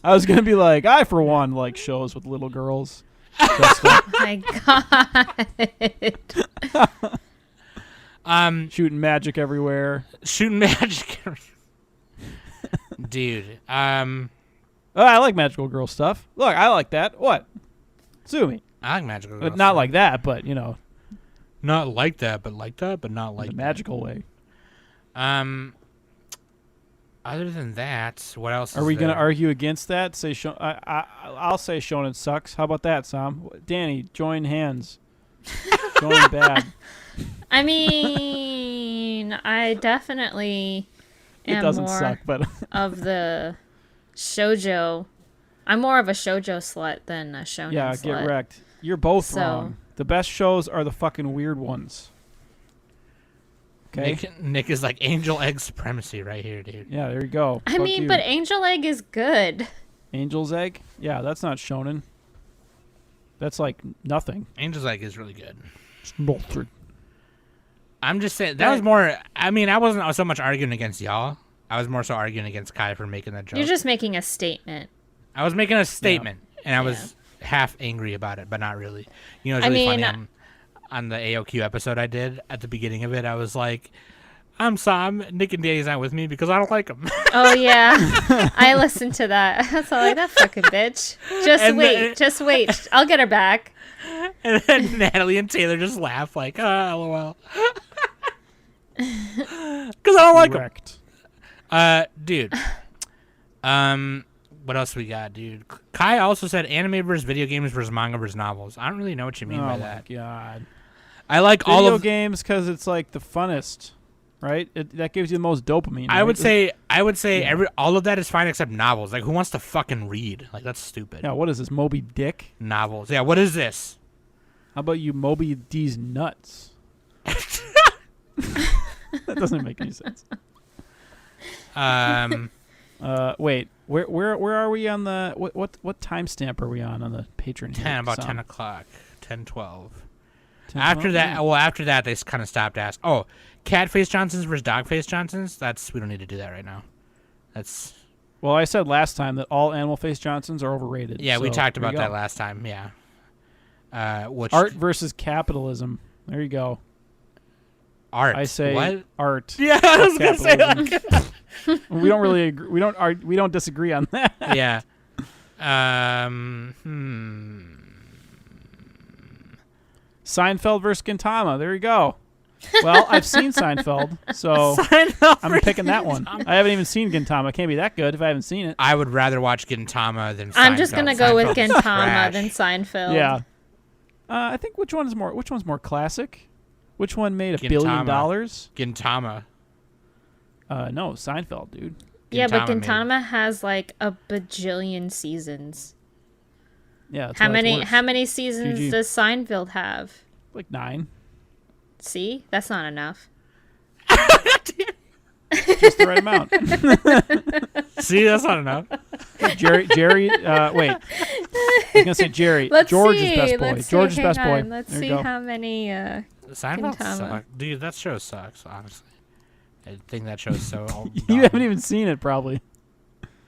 I was gonna be like, I, for one, like shows with little girls. Oh my god. Shooting magic everywhere. Shooting magic. Dude. Oh, I like magical girl stuff. Look, I like that. What? Sue me. I like magical. But not like that, but, Not like that, but like that, but not like the that. magical way. Other than that, what else? Are we going to argue against that? Say I'll say Shonen sucks. How about that, Sam? Danny, join hands. Join bad. I mean, I definitely It am doesn't more suck, but of the shoujo. I'm more of a shoujo slut than a shonen yeah, slut. get wrecked. You're both So- wrong. The best shows are the fucking weird ones. Okay. Nick is like angel egg supremacy right here, dude. Yeah, there you go. I Fuck mean, you. but Angel Egg is good. Angel's Egg? Yeah, that's not shonen. That's like nothing. Angel's egg is really good. Smothered. I'm just saying that was more. I mean, I wasn't so much arguing against y'all. I was more so arguing against Kai for making that joke. You're just making a statement. I was making a statement, and I was half angry about it, but not really. You know, it's really funny. On the AOQ episode I did at the beginning of it, I was like, "I'm Sam. Nick and Danny's not with me because I don't like them." Oh yeah, I listened to that. I was like, that fucking bitch. Just wait. I'll get her back. And then Natalie and Taylor just laugh like, "LOL," because I don't like them. Wrecked. Dude. What else we got, dude? Kai also said anime versus video games versus manga versus novels. I don't really know what you mean by that. Oh my god. I like Video all of games because it's like the funnest, right? That gives you the most dopamine. I would right? say all of that is fine except novels. Like, who wants to fucking read? Like, that's stupid. Yeah, what is this, Moby Dick? Novels. Yeah, what is this? How about you Moby D's nuts? That doesn't make any sense. Wait, where are we on the what timestamp are we on the Patreon? Here? About Sam? 10 o'clock, 10:12. 10, After 12? that, Yeah. well, after that, they kind of stopped asking. Oh, cat face Johnsons versus dog face Johnsons. We don't need to do that right now. That's Well, I said last time that all animal face Johnsons are overrated. yeah. We so talked there you about that go. last time. Yeah. Which Art versus capitalism. There you go. art? I say what? art. Yeah, I was gonna say capitalism. that. We don't really agree. We don't disagree on that. Yeah. Seinfeld versus Gintama. There you go. Well, I've seen Seinfeld, so Seinfeld I'm versus picking that one. Gintama. I haven't even seen Gintama. It can't be that good if I haven't seen it. I would rather watch Gintama than Seinfeld. I'm just gonna go with Seinfeld is Gintama trash. than Seinfeld. Yeah. I think which one's more classic? Which one made $1 billion? Gintama. No, Seinfeld, dude. Yeah, but Gintama Gintama has like a bajillion seasons. Yeah. That's How why it's many? worse. How many seasons GG. does Seinfeld have? Like 9. See, that's not enough. Just the right amount. See, that's not enough. Jerry. Wait. I was gonna say Jerry. Let's George see. is best boy. Let's George see. is best Hang boy. on. Let's there see you go. how many. Seinfeld Gintama. sucks. Dude, that show sucks, honestly. I think that show's so You haven't even seen it, probably.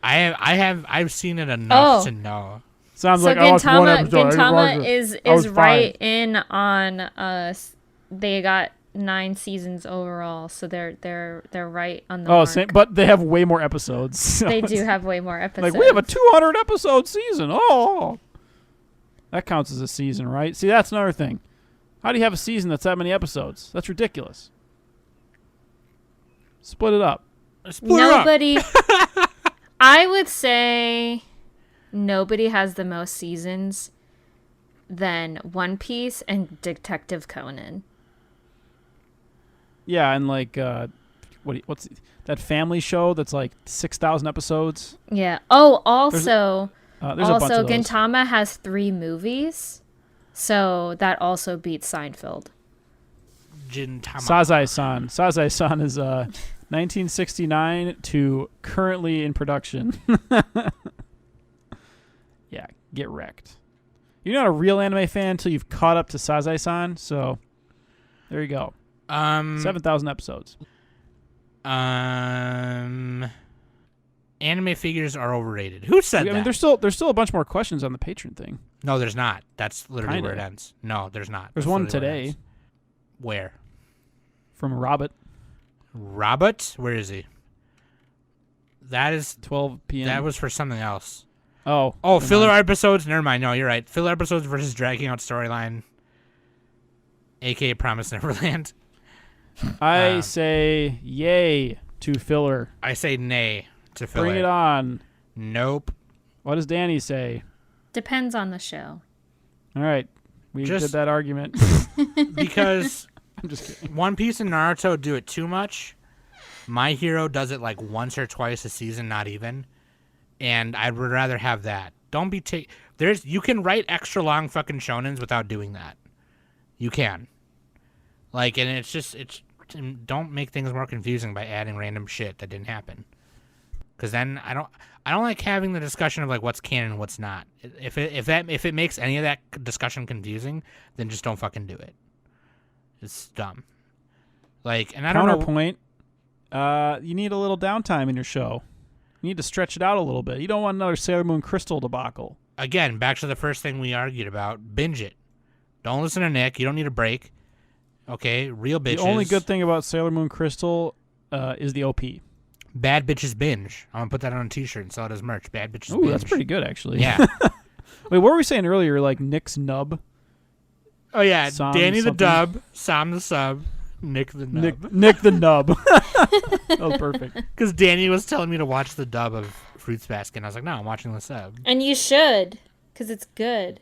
I've seen it enough Oh. to know. Sounds So like I watched one Gintama, episode. I didn't watch Gintama it. I was is right fine. in on they got 9 seasons overall, so they're right on the Oh, mark. same, but they have way more episodes. so They it's do have way more episodes. Like we have a 200 episode season. Oh, that counts as a season, right? See, that's another thing. How do you have a season that's that many episodes? That's ridiculous. Split it up. Split it up. Nobody. I would say nobody has the most seasons than One Piece and Detective Conan. Yeah, and like what's that family show that's like 6,000 episodes? Yeah. Oh, also, There's a bunch also of those. Gintama has 3 movies, so that also beats Seinfeld. Gintama. Sazai-san. Sazai-san is 1969 to currently in production. Yeah, get wrecked. You're not a real anime fan until you've caught up to Sazai-san, so there you go. 7,000 episodes. Anime figures are overrated. Who said that? I mean, there's still a bunch more questions on the Patreon thing. No, there's not. That's literally Kinda. where it ends. No, there's not. There's That's one literally where it today ends. Where? from Robert, Robert? Where is he? That is 12 p.m. that was for something else. Oh, Oh, never filler mind. episodes. Never mind. No, you're right. Filler episodes versus dragging out storyline, aka Promise Neverland. I say yay. to filler? I say nay to filler. Bring it on. Nope. What does Danny say? Depends on the show. All right. We did that argument. Because I'm just kidding. One Piece and Naruto do it too much. My Hero does it like once or twice a season, not even. And I would rather have that. Don't be you can write extra long fucking shonens without doing that. You can. Like, and it's don't make things more confusing by adding random shit that didn't happen. Because then I don't like having the discussion of like what's canon and what's not. If it makes any of that discussion confusing, then just don't fucking do it. It's dumb. Like, and I don't know. Counterpoint. You need a little downtime in your show. You need to stretch it out a little bit. You don't want another Sailor Moon Crystal debacle. Again, back to the first thing we argued about. Binge it. Don't listen to Nick. You don't need a break. Okay? Real bitches. The only good thing about Sailor Moon Crystal is the OP. Bad bitches binge. I'm going to put that on a t-shirt and sell it as merch. Bad bitches Ooh, binge. that's pretty good, actually. Yeah. Wait, what were we saying earlier? Like Nick's nub? Oh, yeah. Sam Danny the something? Dub. Sam the Sub. Nick the Nub. Nick the nub. That was perfect. Because Danny was telling me to watch the dub of Fruits Basket. And I was like, no, I'm watching the sub. And you should, because it's good.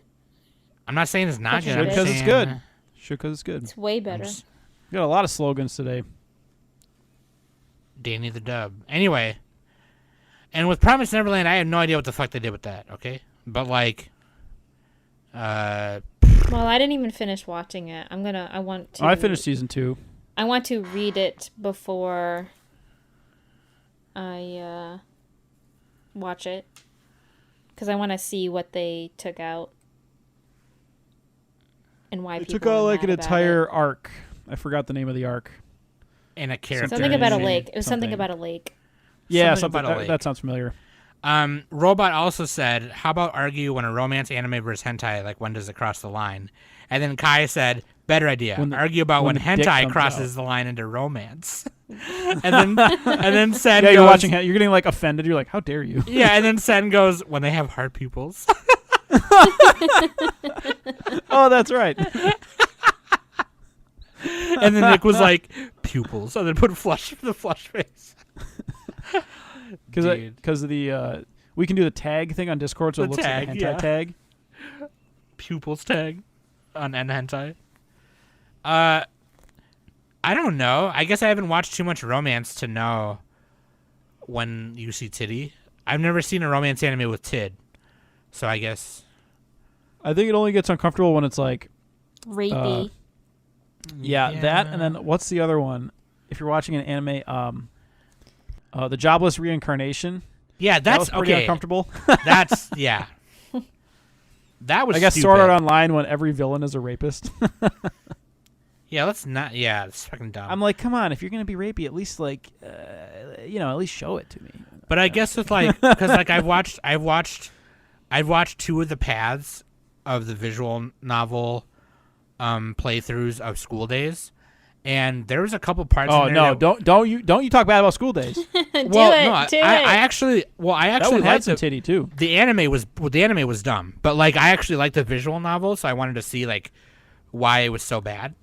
I'm not saying it's not good. Should I'm because it's saying- good. Should because it's good. It's way better. We got a lot of slogans today. Danny the Dub. Anyway. And with Promised Neverland, I have no idea what the fuck they did with that, okay? But, like... Well, I didn't even finish watching it. I want to... I finished season 2. I want to read it before I watch it. Because I want to see what they took out. And why They people took out were like an mad about entire it. arc. I forgot the name of the arc. And a character. Something about a Something- lake. It was something something. about a lake. Yeah, Something something about a that, lake. that sounds familiar. Robot also said, how about argue when a romance anime versus hentai, like when does it cross the line? And then Kai said, better idea. Argue about when when the dick hentai comes crosses the line into romance. and then Sen Yeah, goes, you're watching. You're getting like offended. You're like, how dare you? Yeah, and then Sen goes, when they have heart pupils. Oh, that's right. And then Nick was like, pupils. And then put the flush face. Dude. Because of the we can do the tag thing on Discord, so The it looks tag, like a hentai yeah. tag. Pupils tag on N hentai. I don't know. I guess I haven't watched too much romance to know when you see titty. I've never seen a romance anime with tid. So I guess... I think it only gets uncomfortable when it's like, Rapey. yeah, that, and then what's the other one? If you're watching an anime, the Jobless Reincarnation. Yeah, That that's was pretty okay. uncomfortable. That's, yeah. That was I guess stupid. Sword Art Online when every villain is a rapist. Yeah, let's not... Yeah, it's fucking dumb. I'm like, come on, if you're gonna be rapey, at least like, at least show it to me. But I guess with like, because like I've watched 2 of the paths of the visual novel playthroughs of School Days, and there was a couple parts. Oh in there no! that, don't you talk bad about School Days? Do well, it. no, I actually That one had had some the, titty too. the anime was dumb, but like I actually liked the visual novel, so I wanted to see like why it was so bad.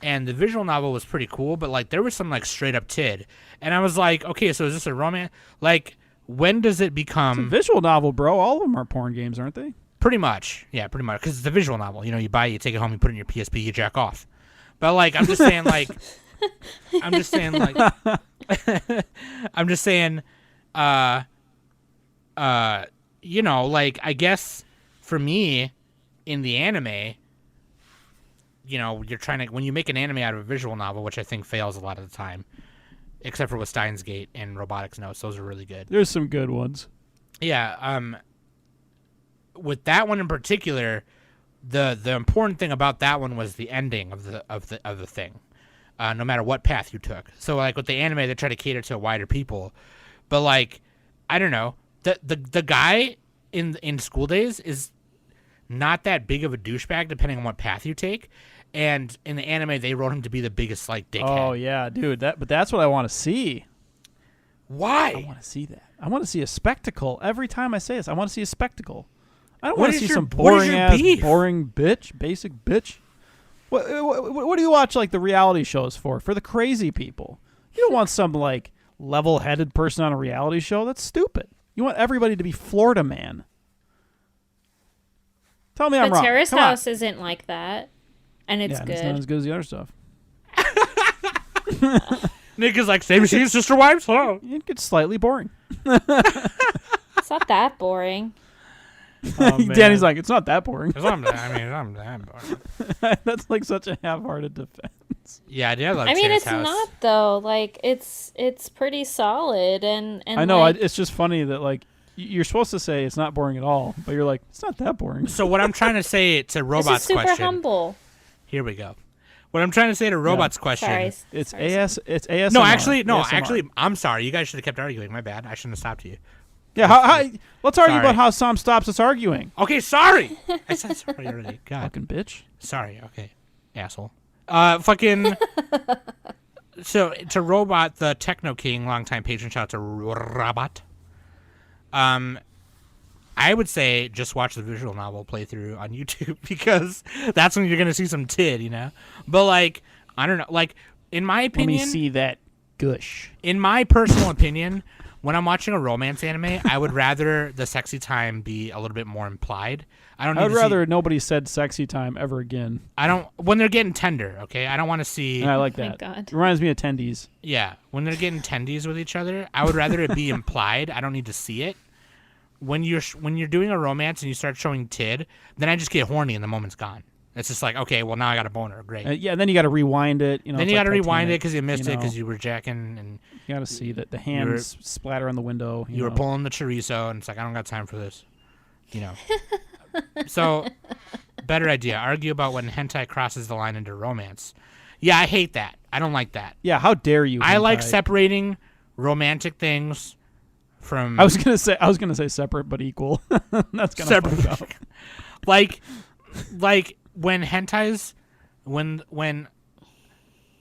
And the visual novel was pretty cool, but like there was some like straight up tid, and I was like, okay, so is this a romance? Like, when does it It's a become? visual novel, bro. All of them are porn games, aren't they? Pretty much, yeah, pretty much, because it's a visual novel. You know, you buy it, you take it home, you put it in your PSP, you jack off. But like, I'm just saying, like, I'm just saying, you know, like, I guess for me, in the anime, you know, you're trying to, when you make an anime out of a visual novel, which I think fails a lot of the time, except for with Steins Gate and Robotics Notes, those are really good. There's some good ones. Yeah, with that one in particular, the important thing about that one was the ending of the thing, no matter what path you took. So like with the anime, they try to cater to wider people, but like I don't know, the guy in School Days is not that big of a douchebag depending on what path you take, and in the anime they wrote him to be the biggest like dickhead. Oh yeah, dude. But that's what I want to see. Why? I want to see that. I want to see a spectacle. Every time I say this, I want to see a spectacle. I don't What want to is see your- some what is boring your ass, beef? boring bitch, basic bitch. What do you watch like the reality shows for? For the crazy people. You don't want some like level-headed person on a reality show. That's stupid. You want everybody to be Florida Man. Tell me I'm But wrong. Terrace Come on. House isn't like that, and it's Yeah, good. it's not as good as the other stuff. Nick is like, same machine, sister wives. Hello. It gets slightly boring. It's not that boring. Oh, man. Danny's like, it's not that boring. I'm that boring. That's like such a half-hearted defense. Yeah, I do love I mean, Terrace it's House. not though. Like, it's pretty solid, and I know. Like, It's just funny that like you're supposed to say it's not boring at all, but you're like, it's not that boring. So what I'm trying to say to this Robot's is super question. humble. Here we go. What I'm trying to say to Robot's question. Sorry. It's Sorry. It's ASMR. No, actually, ASMR. I'm sorry. You guys should have kept arguing. My bad. I shouldn't have stopped you. Yeah, let's argue Sorry. about how Sam stops us arguing. Okay, sorry. I said sorry already. God. Fucking bitch. Sorry. Okay, asshole. Fucking. So to Robot, the Techno King, longtime patron, shout out to Robot. I would say just watch the visual novel playthrough on YouTube because that's when you're gonna see some tid, you know. But like, I don't know. Like, in my Let opinion, me see that gush. in my personal opinion, when I'm watching a romance anime, I would rather the sexy time be a little bit more implied. I don't. I would need to rather nobody said sexy time ever again. I don't. When they're getting tender, okay. I don't want to see. And I like my that. God. It reminds me of tendies. Yeah, when they're getting tendies with each other, I would rather it be implied. I don't need to see it. When you're doing a romance and you start showing tid, then I just get horny and the moment's gone. It's just like, okay, well now I got a boner, great. Yeah, and then you got to rewind it. You know, Then it's you like got to rewind it Titanic, because you missed it know. because you were jacking and You got to see that the hands splatter on the window. you were know. pulling the chorizo, and it's like, I don't got time for this, you know. So, better idea. Argue about when hentai crosses the line into romance. Yeah, I hate that. I don't like that. Yeah, how dare you? I like hentai. separating romantic things from I was gonna say separate but equal. That's gonna separate. fuck up. like when hentai's when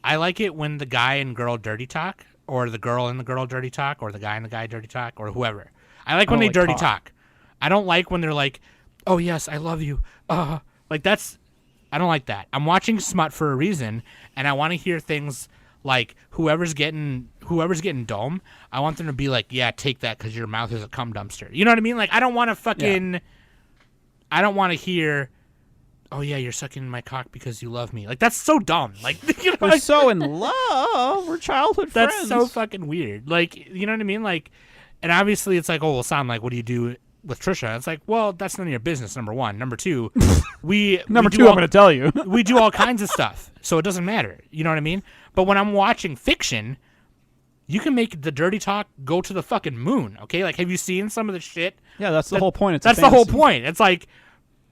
I like it when the guy and girl dirty talk, or the girl and the girl dirty talk, or the guy and the guy dirty talk, or whoever. I like when don't they like dirty talk. talk. I don't like when they're like, oh yes, I love you. Like that's, I don't like that. I'm watching smut for a reason, and I want to hear things like whoever's getting dome, I want them to be like, yeah, take that because your mouth is a cum dumpster. You know what I mean? Like, I don't want to fucking, I don't want to hear, oh yeah, you're sucking my cock because you love me. Like, that's so dumb. Like, you know, We're like, so in love. We're childhood that's friends. so fucking weird. Like, you know what I mean? Like, and obviously it's like, oh, well, Sam, like, what do you do with Trisha? It's like, well, that's none of your business, number one. Number two, Number two, I'm going to tell you. we do all kinds of stuff, so it doesn't matter. You know what I mean? But when I'm watching fiction, you can make the dirty talk go to the fucking moon, okay? Like, have you seen some of the shit? Yeah, that's the whole point. It's a That's the whole fantasy. point.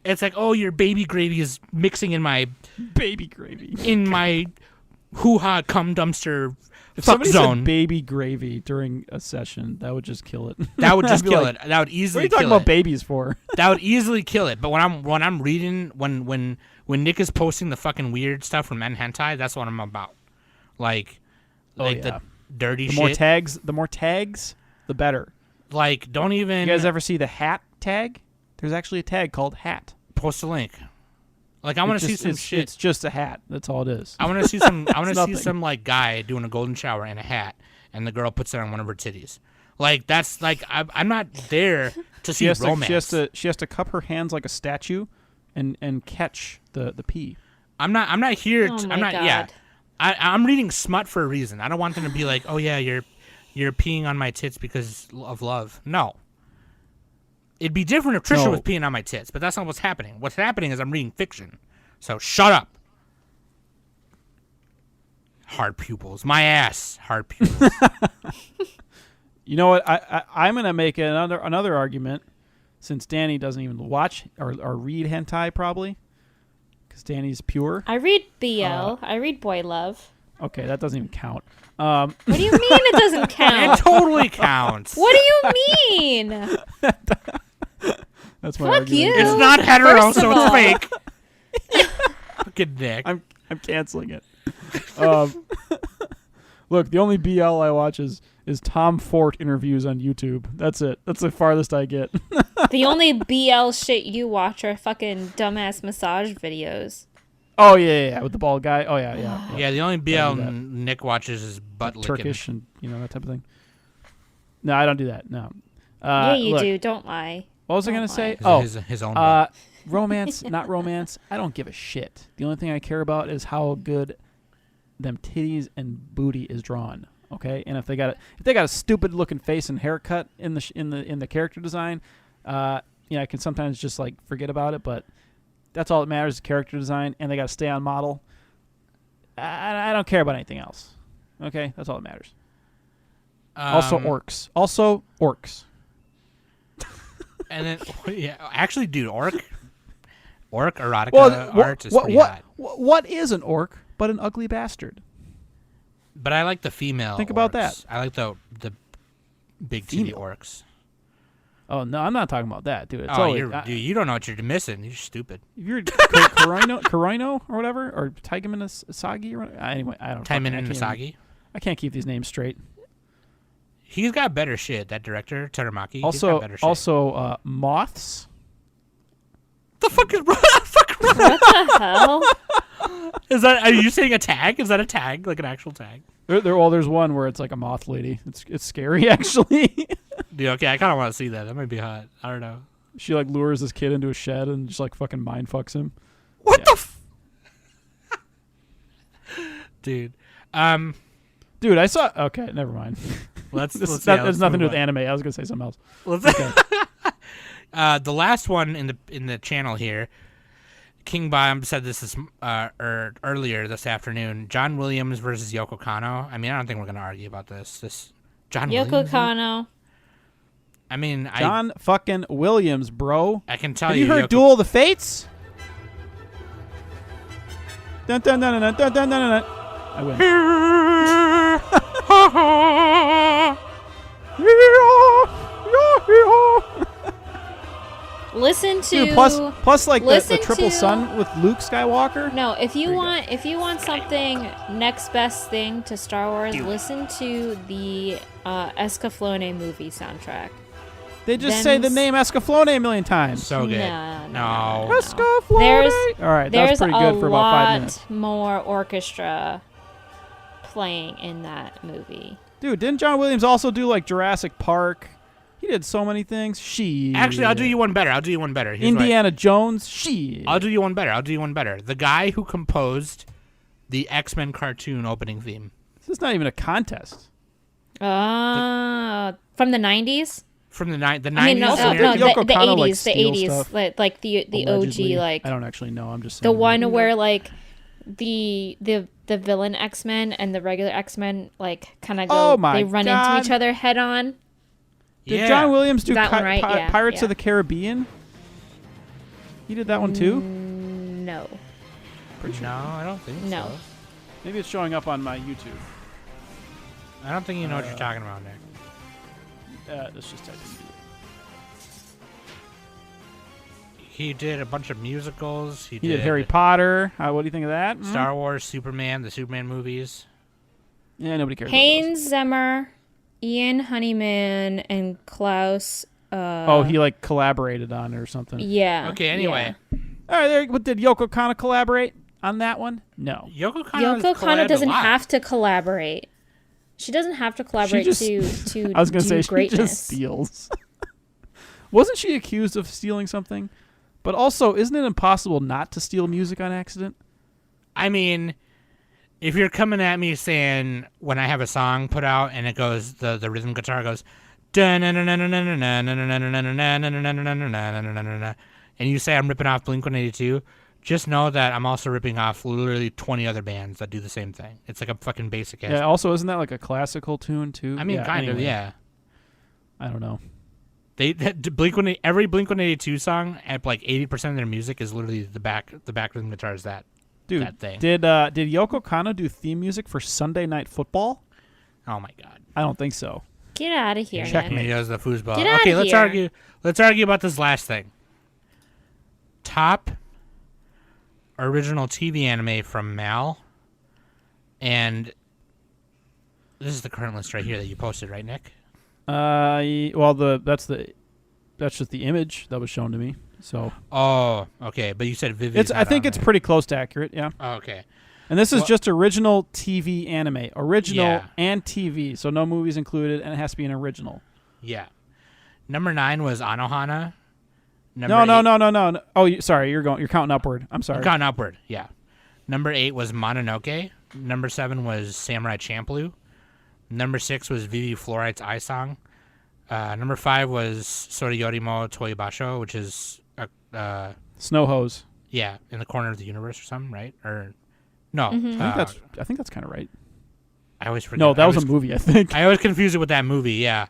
It's like, oh, your baby gravy is mixing in my Baby gravy. hoo-ha cum dumpster If fuck somebody zone. said baby gravy during a session, that would just kill it. That would just I'd be kill like, it. That would What are easily you talking kill about it. babies for? That would easily kill it. But when I'm reading, when Nick is posting the fucking weird stuff from Men Hentai, that's what I'm about. Like the dirty The shit. more tags, the better. Like, don't even You guys ever see the hat tag? There's actually a tag called hat. post a link. Like, I want to see some shit. It's just a hat. That's all it is. I want to see some. I want to see nothing. some like guy doing a golden shower in a hat, and the girl puts it on one of her titties. Like, that's like I'm not there to see romance. She has to cup her hands like a statue, and catch the pee. I'm not here. Oh I'm my not. God. Yeah, I'm reading smut for a reason. I don't want them to be like, oh yeah, you're peeing on my tits because of love. No. It'd be different if Trisha No. was peeing on my tits, but that's not what's happening. What's happening is I'm reading fiction. So shut up. Hard pupils. My ass. Hard pupils. You know what? I'm gonna make another argument, since Danny doesn't even watch or read hentai probably, because Danny's pure. I read BL. I read boy love. Okay, that doesn't even count. What do you mean it doesn't It count? totally counts. What do you mean? That's my Fuck argument. you. It's not hetero, First of so it's all. fake. Fucking Nick. I'm canceling it. Look, the only BL I watch is Tom Ford interviews on YouTube. That's it. That's the farthest I get. The only BL shit you watch are fucking dumbass massage videos. Oh yeah, with the bald guy. Oh yeah. Yeah, the only BL I do that. Nick watches is butt licking. Turkish and that type of thing. No, I don't do that. No. Yeah, you look, do. Don't lie. What was I Don't gonna say? lie. His own. butt. Romance, not romance. I don't give a shit. The only thing I care about is how good them titties and booty is drawn. Okay, and if they got a stupid looking face and haircut in the character design, I can sometimes just like forget about it. But that's all that matters is character design, and they got to stay on model. I don't care about anything else. Okay, that's all that matters. Also orcs. And then, actually, dude, orc erotica Well, art is pretty hot. what is an orc but an ugly bastard? But I like the female. Think about orcs. that. I like the big titty orcs. Oh no, I'm not talking about that, dude. It's Dude, you don't know what you're missing. You're stupid. If you're Koroino or whatever, or Taigaman Asagi or whatever. Anyway, I don't. Taiman I and can't- Misagi. I can't keep these names straight. He's got better shit. That director, Taramaki. He's got better shit. Also, moths. The fuck is What the hell? is that? Are you saying a tag? Is that a tag, like an actual tag? There's one where it's like a moth lady. It's scary actually. Dude, okay, I kind of want to see that. That might be hot. I don't know. She like lures this kid into a shed and just like fucking mind fucks him. What the? Dude. Dude, I saw. Okay, never mind. Let's. This let's has nothing to do move with on. anime. I was gonna say something else. The last one in the channel here, King Bomb said this earlier this afternoon. John Williams versus Yoko Kanno. I mean, I don't think we're gonna argue about this. This John Yoko Williams. Kanno. I mean, John fucking Williams, bro. I can tell Have you. you heard Yoko, Duel of the Fates? Dun dun dun dun dun dun dun dun. I win. Listen to. Dude, plus like the listen triple to- sun with Luke Skywalker. No, if you There you want something next best thing to Star Wars, listen to the Escaflowne movie soundtrack. They just say the Them's- name Escaflowne a million times. so good. No. Escaflowne. There's All right, that was there's pretty good for about 5 minutes. more orchestra playing in that movie. Dude, didn't John Williams also do like Jurassic Park? He did so many things. Actually, I'll do you one better. Here's what Indiana Jones. Shit. I'll do you one better. The guy who composed the X-Men cartoon opening theme. This is not even a contest. From the 90s? From the 90s. I mean, no, Also, no, didn't the Yoko Kanno, 80s, like, the steal 80s, stuff? like the Allegedly. OG, like I don't actually know. I'm just the saying. one where like the villain X-Men and the regular X-Men like kind of go, Oh my they run God. into each other head on. Did Yeah. John Williams do That one, right? Yeah, Pirates yeah. of the Caribbean? He did that one too? No. Pretty sure. No, I don't think No. so. Maybe it's showing up on my YouTube. I don't think you know what you're talking about, Nick. Let's just type in. He did a bunch of musicals. He did Harry Potter. What do you think of that? Star Wars, Superman, the Superman movies. Yeah, nobody cares. about Haynes Zimmer, Ian Honeyman, and Klaus. those. He like collaborated on it or something. Yeah. Okay, anyway. All right, there. But did Yoko Kanno collaborate on that one? No. Yoko Kanno Yoko Kanno doesn't have to collaborate. She doesn't have to collaborate just- to I was gonna do say she greatness. just steals. Wasn't she accused of stealing something? But also, isn't it impossible not to steal music on accident? I mean, if you're coming at me saying when I have a song put out and it goes, the rhythm guitar goes, and you say I'm ripping off Blink-182, just know that I'm also ripping off literally 20 other bands that do the same thing. It's like a fucking basic ass. Yeah. Also, isn't that like a classical tune too? I mean, Yeah, kind of, anyway. yeah. I don't know. Every Blink-182 song at like 80% of their music is literally the back rhythm guitar is that. Dude, That thing. did Yoko Kanno do theme music for Sunday Night Football? Oh my god. I don't think so. Get out of here, Check man. He does the foosball. Get outta Okay, let's here. argue. Let's argue about this last thing. Top original TV anime from Mal, and this is the current list right here that you posted, right, Nick? Well, that's just the image that was shown to me. So Oh, okay. But you said Vivi. I think it's pretty close to accurate. Yeah. Oh, okay. And this is Well- just original TV anime, original Yeah. and TV, so no movies included, and it has to be an original. Yeah. Number 9 was Anohana. No. Oh, sorry, you're counting upward. I'm sorry. I'm counting upward. Yeah. Number 8 was Mononoke. Number 7 was Samurai Champloo. Number 6 was Vivi Fluoride's Eye Song. Number 5 was Soriyorimo Toibasho, which is Snow Hose. yeah, in the corner of the universe or something, right? Or no, I think that's kind of right. I always forget. No, that was a movie. I think. I always confuse it with that movie. Yeah.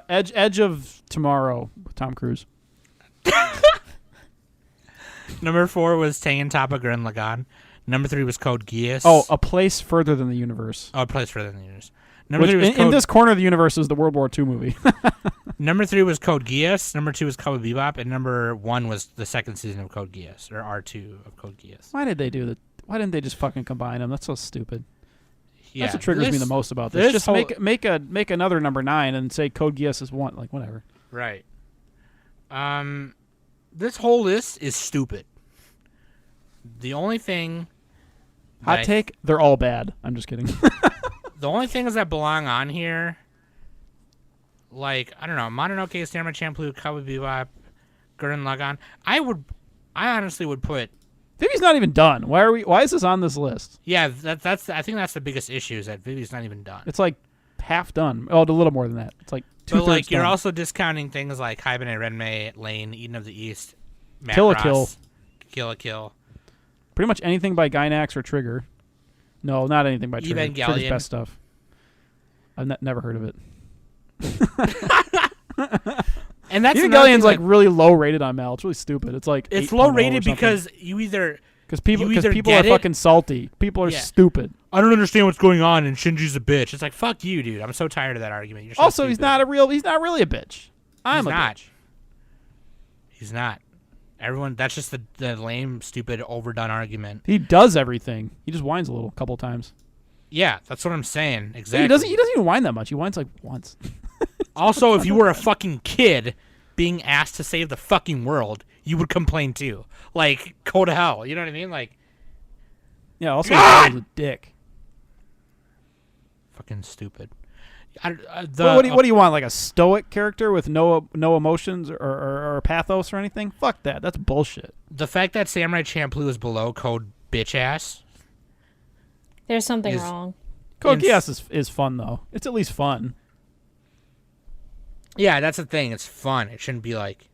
Edge of Tomorrow with Tom Cruise. Number 4 was Tengen Toppa Gurren Lagann. Number 3 was Code Geass. Oh, A Place Further Than the Universe. Oh, a place further than the universe. Number Which, 3 was in this corner of the universe is the World War II movie. Number 3 was Code Geass. Number 2 was Cowboy Bebop, and number 1 was the second season of Code Geass, or R2 of Code Geass. Why did they do that? Why didn't they just fucking combine them? That's so stupid. Yeah, That's what triggers me the most about this. Just whole- make another number 9 and say Code Geass is 1. Like whatever. Right. This whole list is stupid. The only thing. Hot take: they're all bad. I'm just kidding. The only things that belong on here, like I don't know, Mononoke, Samurai Champloo, Cowboy Bebop, Gurren Lagann. I honestly would put. Vivi's not even done. Why is this on this list? Yeah, that's. I think that's the biggest issue is that Vivi's not even done. It's like half done. Oh, a little more than that. It's like 2/3 But like you're done. also discounting things like Haibane Renmei, Lane, Eden of the East, Kill a Macross, Kill a Kill. Pretty much anything by Gainax or Trigger. No, not anything by Trigger. Evangelion. Trigger's best stuff. I've never heard of it. And that's another thing, Evangelion's like really low rated on Mal. It's really stupid. It's like it's 8.0 low or rated something. because you either people you either are get it- fucking salty. People are Yeah. stupid. I don't understand what's going on and Shinji's a bitch. It's like fuck you, dude. I'm so tired of that argument. You're so Also, he's stupid. not really a bitch. I'm He's a not. bitch. He's not. Everyone. That's just the lame, stupid, overdone argument. He does everything. He just whines a little, couple times. Yeah, that's what I'm saying. Exactly. He doesn't even whine that much. He whines like once. Also, if you were a fucking kid being asked to save the fucking world, you would complain too. Like, go to hell. You know what I mean? Like, Yeah. Also, he's a dick. fucking stupid. What do you want? Like a stoic character with no emotions or pathos or anything? Fuck that. That's bullshit. The fact that Samurai Champloo is below Code Bitch Ass. There's something Is- wrong. Code Geass is fun though. It's at least fun. Yeah, that's the thing. It's fun. It shouldn't be like.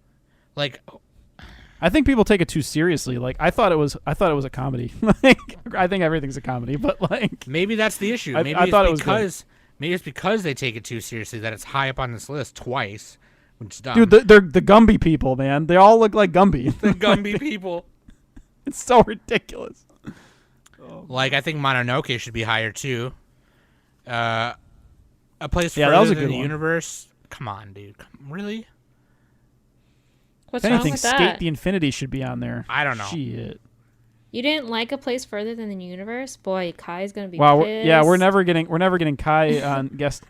I think people take it too seriously. Like I thought it was a comedy. Like I think everything's a comedy, but like Maybe that's the issue. I Maybe thought it it's was good. because maybe it's because they take it too seriously that it's high up on this list twice, which is dumb. dude, they're the Gumby people, man. They all look like Gumby. the Gumby people. It's so ridiculous. Like I think Mononoke should be higher too. A place Yeah, that further was a than good the one. universe. Come on, dude. Really? What's If wrong anything, with Skate that? the Infinity should be on there. I don't know. Shit. You didn't like A Place Further Than the Universe? Boy, Kai's gonna be Wow. pissed. We're never getting Kai on guest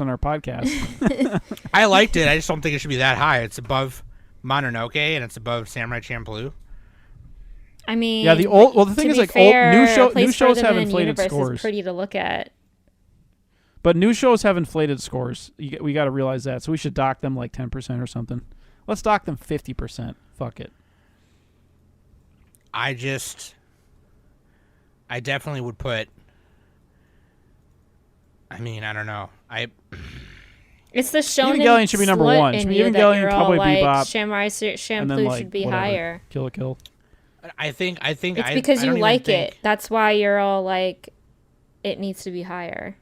on our podcast. I liked it. I just don't think it should be that high. It's above Mononoke and it's above Samurai Champloo. I mean, Yeah, the thing to is be like fair, new A Place shows Further have Than the inflated Universe scores. Is pretty to look at. But new shows have inflated scores. We got to realize that. So we should dock them like 10% or something. Let's dock them 50%. Fuck it. I definitely would put. I mean, I don't know. It's the Shonen Evangelion should be number slut 1. in Should be you that Evangelion, you're all Cowboy like, Bebop, Samurai and then Champloo like should be whatever. higher. Kill a Kill. I think. It's I because don't you even like think- it. That's why you're all like, it needs to be higher.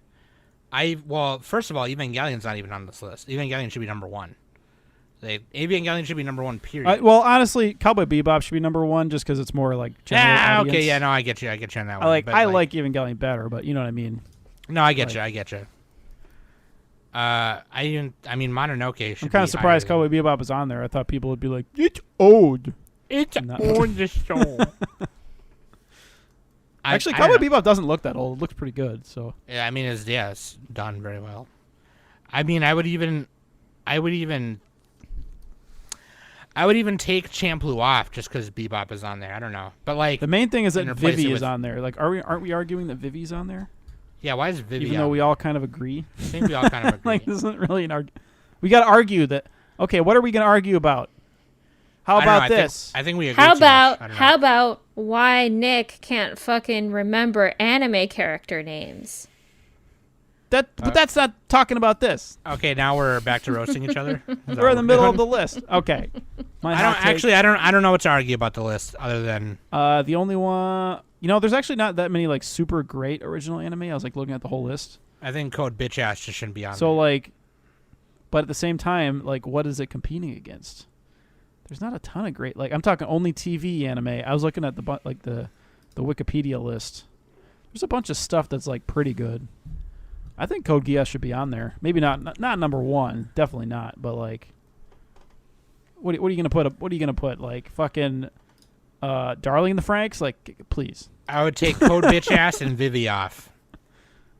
Well, first of all, Evangelion's not even on this list. Evangelion should be number 1. Evangelion should be number 1. Period. Well, honestly, Cowboy Bebop should be number 1 just because it's more like general audience. okay, yeah, no, I get you on that one. I but, like Evangelion better, but you know what I mean. No, I get you. I mean, Mononoke should. I'm kind be of surprised higher Cowboy Bebop is on there. I thought people would be like, it's old. It's No. on the show. Actually, I Cowboy don't know. Bebop doesn't look that old. It looks pretty good. So Yeah, I mean, it's done very well. I mean, I would even. I would even take Champloo off just because Bebop is on there. I don't know, but like The main thing is that and replace Vivi it is with- on there. Like, aren't we arguing that Vivi's on there? yeah, why is Vivi? Even though we all kind of agree. I think we all kind of agree. Like, this isn't really an argument. We got to argue that. Okay, what are we going to argue about? How I don't know, about this? I think we agree. How too much. I don't know. how about why Nick can't fucking remember anime character names? But that's not talking about this. Okay, now we're back to roasting each other. Is that We're in what the middle doing? of the list. Okay. I don't know what to argue about the list other than The only one, there's actually not that many like super great original anime. I was like looking at the whole list. I think Code Bitch Ass just shouldn't be on. So there. like, but at the same time, like, what is it competing against? There's not a ton of great. Like, I'm talking only TV anime. I was looking at the Wikipedia list. There's a bunch of stuff that's like pretty good. I think Code Geass should be on there. Maybe not number one. Definitely not. But like, what are you gonna put? What are you gonna put? Like fucking Darling in the Franxx? Like, please. I would take Code Bitch Ass and Vivi off.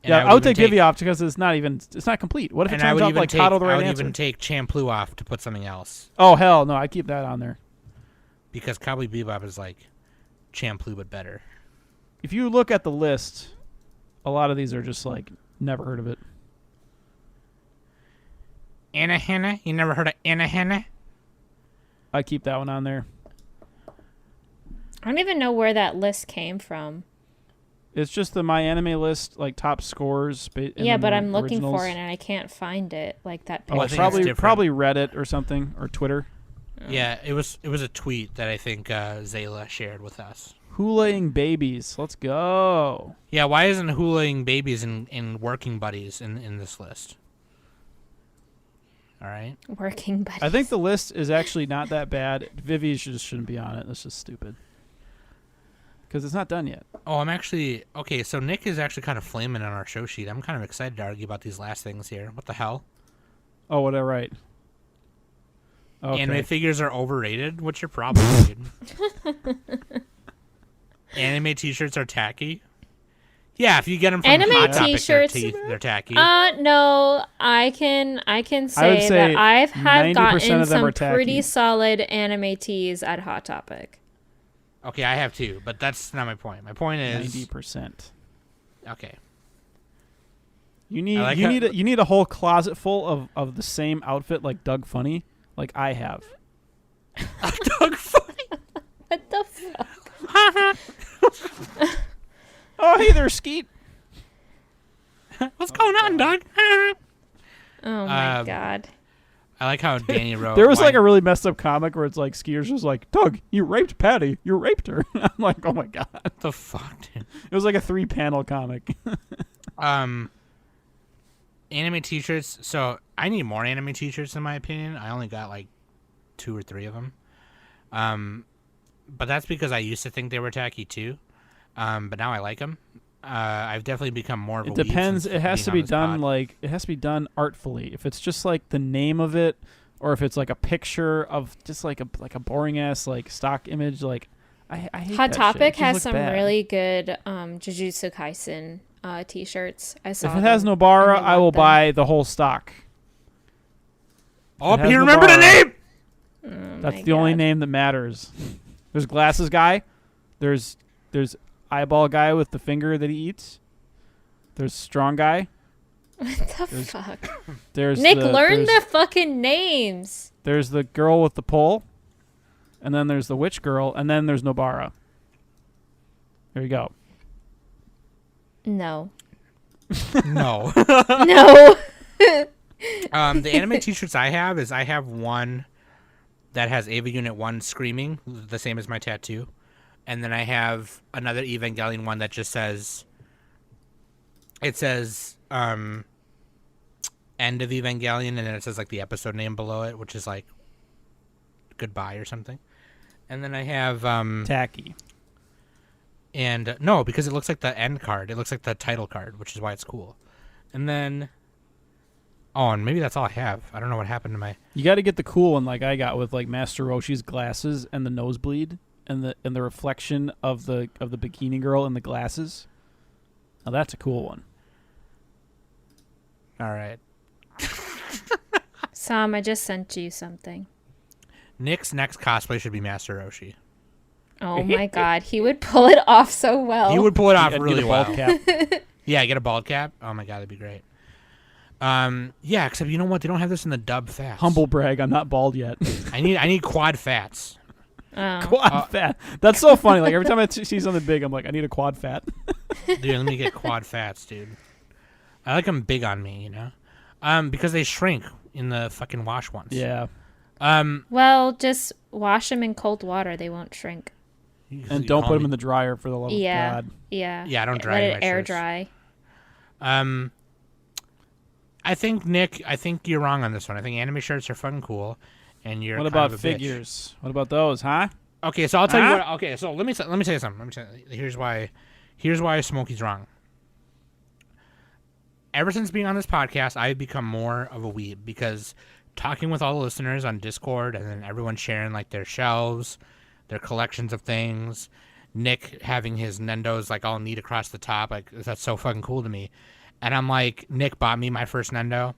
And Yeah, I would even take Vivi off because it's not complete. What if it And I turns would out even like take, Kato the I right would answer? even take Champloo off to put something else Oh hell no! I keep that on there. because Cowboy Bebop is like Champloo but better. If you look at the list, a lot of these are just like never heard of it. Anna Henna? You never heard of Anna Henna? I keep that one on there. I don't even know where that list came from. It's just the My Anime list, like top scores. Yeah, but I'm looking for it and I can't find it. Like that Oh, I picture. think it's different. probably Reddit or something or Twitter. Yeah, it was a tweet that I think Zayla shared with us. Hulaing babies, let's go. Yeah, why isn't Hulaing Babies in Working Buddies in this list? All right. Working buddies. I think the list is actually not that bad. Vivi just shouldn't be on it. That's just stupid. Because it's not done yet. Oh, I'm actually okay. So Nick is actually kind of flaming on our show sheet. I'm kind of excited to argue about these last things here. What the hell? Oh, what I write? Okay. Anime figures are overrated. What's your problem, dude? Anime T-shirts are tacky. Yeah, if you get them from Anime Hot Topic, T-shirts- they're tacky. No, I can say say that I've 90% gotten of them are some tacky. pretty solid anime tees at Hot Topic. Okay, I have too, but that's not my point. My point is 90%. okay. You need I like you need a whole closet full of the same outfit like Doug Funny, like I have. Doug Funny. What the fuck? Oh, hey there, Skeet. What's going on, Doug? Oh my Um, god. I like how Danny wrote. There was like why- a really messed up comic where it's like Skeeter's just like, Doug, you raped Patty. You raped her. I'm like, oh my god. What the fuck, dude? It was like a 3-panel comic. Anime T-shirts. So I need more anime T-shirts in my opinion. I only got like 2 or 3 of them. But that's because I used to think they were tacky too. But now I like them. I've definitely become more of a It weeb depends. since It has to being be on this done pod. like it has to be done artfully. If it's just like the name of it, or if it's like a picture of just like a boring ass like stock image, like I hate Hot that shit. It Topic just has looks some bad. really good Jujutsu Kaisen t-shirts. I saw If it has them, Nobara, and I I will want them. buy the whole stock. Oh, it has you remember the Nobara. name? Oh That's my the only God. name that matters. There's Glasses Guy. There's Eyeball Guy with the finger that he eats. There's Strong Guy. What the There's- fuck? There's Nick, the, learn there's, the fucking names. There's the girl with the pole, and then there's the witch girl, and then there's Nobara. There you go. No. No. No. The anime T-shirts I have one that has Ava Unit 1 screaming, the same as my tattoo. And then I have another Evangelion one that just says, it says, end of Evangelion, and then it says like the episode name below it, which is like goodbye or something. And then I have, Tacky. and no, because it looks like the end card. It looks like the title card, which is why it's cool. And then, oh, and maybe that's all I have. I don't know what happened to my. You got to get the cool one like I got with like Master Roshi's glasses and the nosebleed and the reflection of the bikini girl in the glasses. Now that's a cool one. All right. Sam, I just sent you something. Nick's next cosplay should be Master Roshi. Oh my god, he would pull it off so well. He would pull it off I'd really get a well. bald cap. Yeah, get a bald cap. Oh my god, that'd be great. Yeah, except you know what? They don't have this in the dub fats. Humble brag, I'm not bald yet. I need quad fats. Oh. Quad fat. That's so funny. Like every time I see something big, I'm like, I need a quad fat. Dude, let me get quad fats, dude. I like them big on me, you know? Because they shrink in the fucking wash ones. Yeah. Well, just wash them in cold water. They won't shrink. And don't put them in the dryer for the love of God. Yeah. Yeah, I don't dry Let my it air shirts. dry. I think, Nick, you're wrong on this one. I think anime shirts are fucking cool, and you're What kind about of a figures? What about those, huh? bitch. Okay, so I'll tell you Huh? what. Okay, so let me tell you something. Here's why Smokey's wrong. Ever since being on this podcast, I've become more of a weeb because talking with all the listeners on Discord and then everyone sharing like their shelves, their collections of things, Nick having his Nendos like all neat across the top, like that's so fucking cool to me. And I'm like, Nick bought me my first Nendo.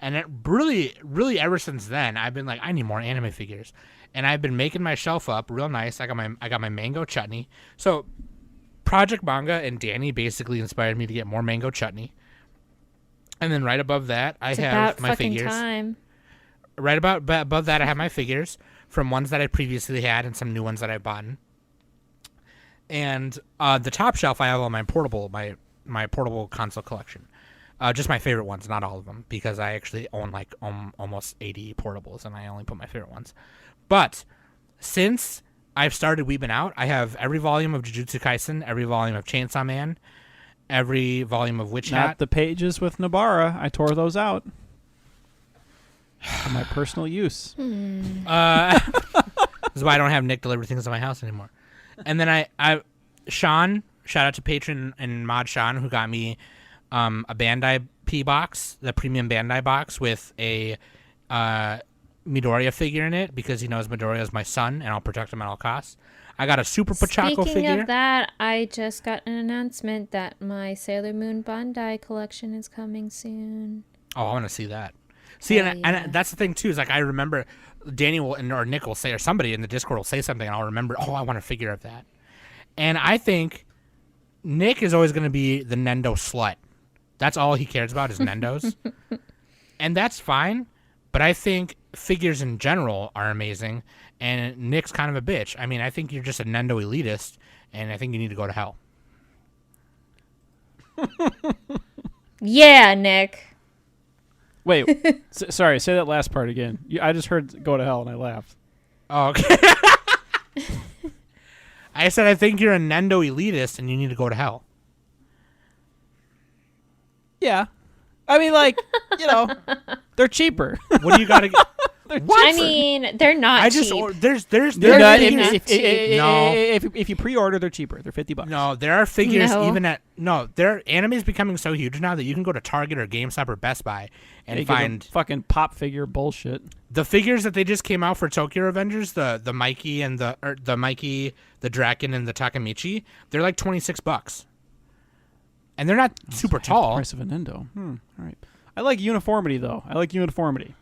And it really ever since then, I've been like, I need more anime figures. And I've been making my shelf up real nice. I got my mango chutney. So Project Manga and Danny basically inspired me to get more mango chutney. And then right above that, I It's have about my fucking figures. time. Right above that, I have my figures from ones that I previously had and some new ones that I've bought. And the top shelf, I have all my portable console collection. Just my favorite ones, not all of them, because I actually own like almost 80 portables, and I only put my favorite ones. But since I've started weebing out, I have every volume of Jujutsu Kaisen, every volume of Chainsaw Man, every volume of Witch Not Hat. the pages with Nabara. I tore those out for my personal use. This is why I don't have Nick deliver things to my house anymore. And then Sean, shout out to patron and mod Sean, who got me a Bandai P box, the premium Bandai box with a Midoriya figure in it because he knows Midoriya is my son and I'll protect him at all costs. I got a Super Pachako Speaking figure. of that, I just got an announcement that my Sailor Moon Bandai collection is coming soon. Oh, I want to see that. See, Oh, and yeah. that's the thing too. Is like I remember Danny will or Nick will say, or somebody in the Discord will say something, and I'll remember. Oh, I want a figure of that. And I think Nick is always going to be the Nendo slut. That's all he cares about is Nendos, and that's fine. But I think figures in general are amazing, and Nick's kind of a bitch. I mean, I think you're just a Nendo elitist, and I think you need to go to hell. Yeah, Nick. Wait, sorry. Say that last part again. I just heard "go to hell" and I laughed. Oh, okay. I said I think you're a Nendo elitist, and you need to go to hell. Yeah, I mean, like they're cheaper. What do you got to get? I mean, they're not I just cheap. there's They're not, really not cheap. if you pre-order, they're cheaper. They're $50. no. There are figures No. even at There anime is becoming so huge now that you can go to Target or GameStop or Best Buy and They give them find fucking pop figure bullshit. the figures that they just came out for Tokyo Revengers. The Mikey and the Mikey, the Draken and the Takamichi. They're like $26, and they're not super Half the tall. price of a Nendo. All right. I like uniformity though. I like uniformity.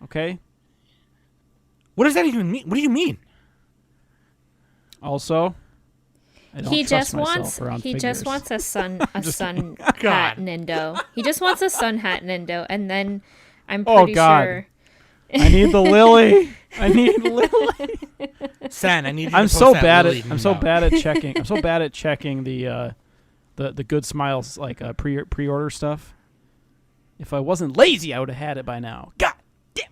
Okay. What does that even mean? What do you mean? Also, I don't He trust just myself wants around he just figures. wants a sun God. hat Nindo. He just wants a sun hat Nindo, and then I'm Oh, pretty God. sure. I need the Lily. I need Lily. Sen, I need you to I'm post so that bad Lily at I'm so note. bad at checking. I'm so bad at checking the Good Smiles like pre-order stuff. If I wasn't lazy, I would have had it by now. God damn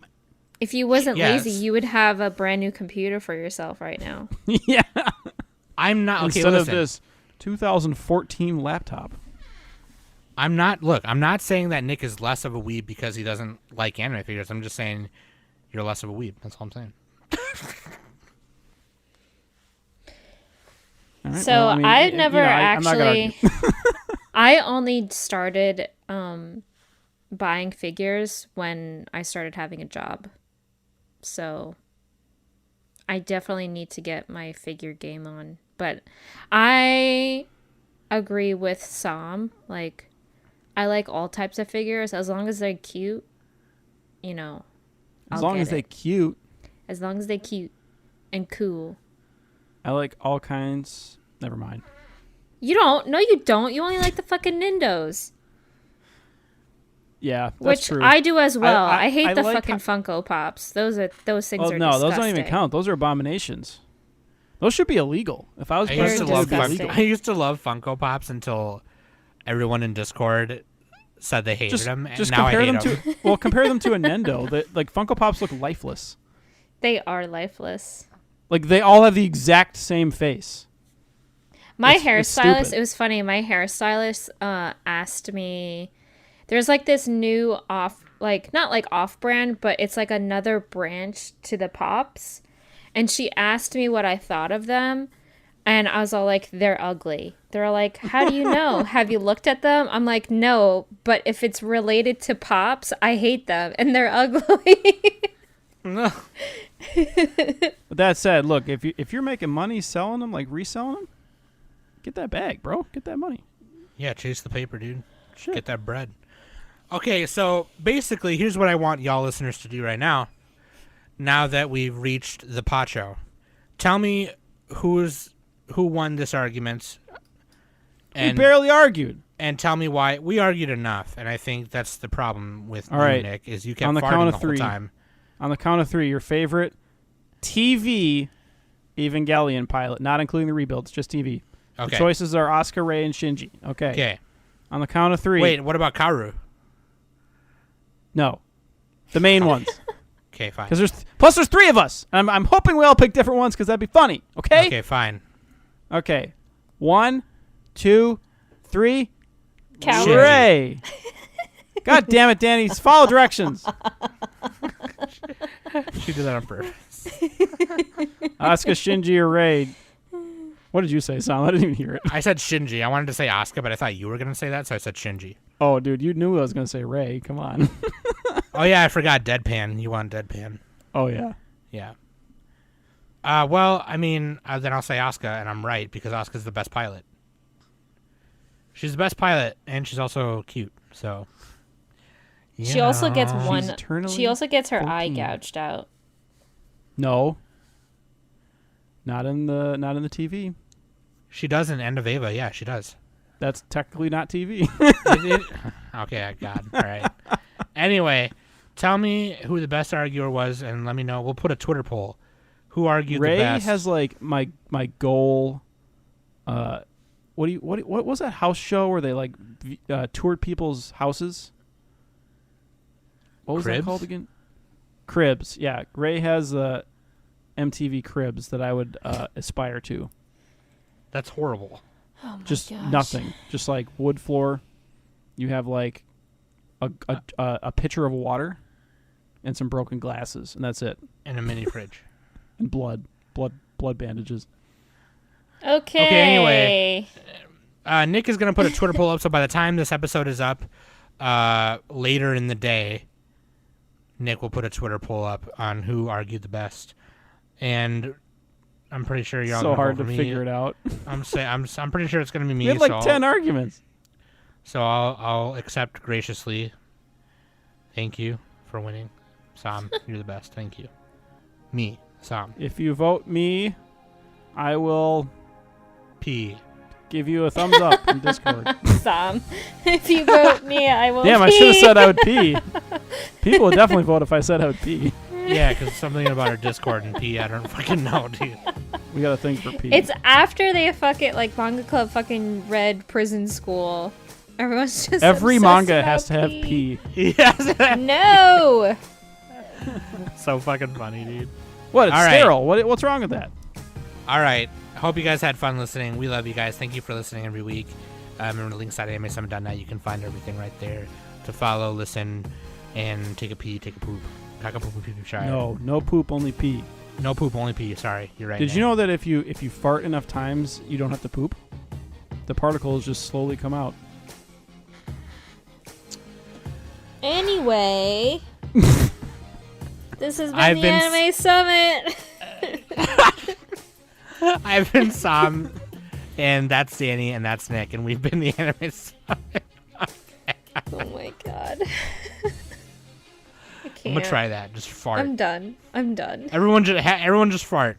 If you wasn't Yes. lazy, you would have a brand new computer for yourself right now. it. Yeah. I'm not okay. Instead Listen, of this 2014 laptop. I'm not saying that Nick is less of a weeb because he doesn't like anime figures. I'm just saying you're less of a weeb. That's all I'm saying. All right, So well, I mean, I've never I'm not gonna actually. argue. I only started buying figures when I started having a job. So I definitely need to get my figure game on. But I agree with Sam. Like, I like all types of figures as long as they're cute. As I'll long get as they're it. cute. as long as they cute and cool. I like all kinds. Never mind. You don't. No, you don't. You only like the fucking Nindos. Yeah, that's Which true. I do as well. I hate the like fucking Funko Pops. Those things Oh are no, disgusting. those don't even count. Those are abominations. Those should be illegal. If I was I playing, used to Very love disgusting. I used to love Funko Pops until everyone in Discord said they hated just them, and just now I compare hate them them. to well, compare them to a Nendo. That like Funko Pops look lifeless. They are lifeless. Like they all have the exact same face. My It's hairstylist, stupid. it was funny. My hairstylist asked me, there's like this new not like off brand, but it's like another branch to the Pops. And she asked me what I thought of them. And I was all like, they're ugly. They're like, how do you know? Have you looked at them? I'm like, no, but if it's related to Pops, I hate them and they're ugly. No. But that said, look, if you're making money selling them, like reselling them, get that bag, bro. Get that money. Yeah, chase the paper, dude. Shit. Get that bread. Okay, so basically, here's what I want y'all listeners to do right now. Now that we've reached the Pacho, tell me who won this argument, We and barely argued. and tell me why. We argued enough, and I think that's the problem with All you, right. Nick, is you kept On the farting count the of whole three. time. On the count of three, your favorite TV Evangelion pilot, not including the rebuilds, just TV. Okay. The choices are Asuka, Rei, and Shinji. Okay. Okay. On the count of three. Wait, what about Kaoru? No. The main ones. Okay, fine. Because there's three of us. I'm hoping we all pick different ones because that'd be funny. Okay? Okay, fine. Okay. 1, 2, 3. Kaoru. Rei. God damn it, Danny. Follow directions. She did that on purpose. Asuka, Shinji, or Rei. What did you say, Sam? I didn't even hear it. I said Shinji. I wanted to say Asuka, but I thought you were going to say that, so I said Shinji. Oh, dude, you knew I was going to say Rei. Come on. Oh, yeah, I forgot Deadpan. You want Deadpan. Oh, yeah. Yeah. Well, I mean, then I'll say Asuka, and I'm right, because Asuka's the best pilot. She's the best pilot, and she's also cute, so... She also gets Yeah. one. eternally She also gets her eye 14. gouged out. No. Not in the TV. She does in End of Eva. Yeah, she does. That's technically not TV. Okay, God. All right. Anyway, tell me who the best arguer was, and let me know. We'll put a Twitter poll. Who argued Rei the best? has like my goal. What was that house show where they like toured people's houses? What was that Cribs? called again? Cribs. Yeah, Rei has MTV Cribs that I would aspire to. That's horrible. Oh my Just gosh. nothing. Just like wood floor. You have like a pitcher of water and some broken glasses, and that's it. In a mini fridge. And blood bandages. Okay. anyway. Nick is going to put a Twitter poll up, so by the time this episode is up, later in the day, Nick will put a Twitter poll up on who argued the best. And I'm pretty sure you're all So gonna hard vote to for me. figure it out. I'm pretty sure it's going to be me. We had like so 10 arguments. So I'll accept graciously. Thank you for winning. Sam, you're the best. Thank you. Me, Sam. If you vote me, I will P. give you a thumbs up in Discord. Sam, if you vote me, I will. Damn, I should have pee. said I would pee. People would definitely vote if I said I would pee. Yeah, because something about our Discord and P, I don't fucking know, dude. We got a thing for pee. It's after they fucking like manga club fucking read Prison School. Everyone's just Every obsessed manga about has to have pee. Yes. No. So fucking funny, dude. What? It's All right. sterile. What's wrong with that? All right. Hope you guys had fun listening. We love you guys. Thank you for listening every week. Remember, links.animesummit.net. You can find everything right there to follow, listen, and take a pee, take a poop. No poop, only pee. No poop, only pee. Sorry, you're right. Did you know that if you fart enough times, you don't have to poop? The particles just slowly come out. Anyway, this has been I've the been Anime Summit. I've been Sam, and that's Danny, and that's Nick, and we've been the Anime Summit. Oh my god. I can't. I'm gonna try that. Just fart. I'm done. Everyone just fart.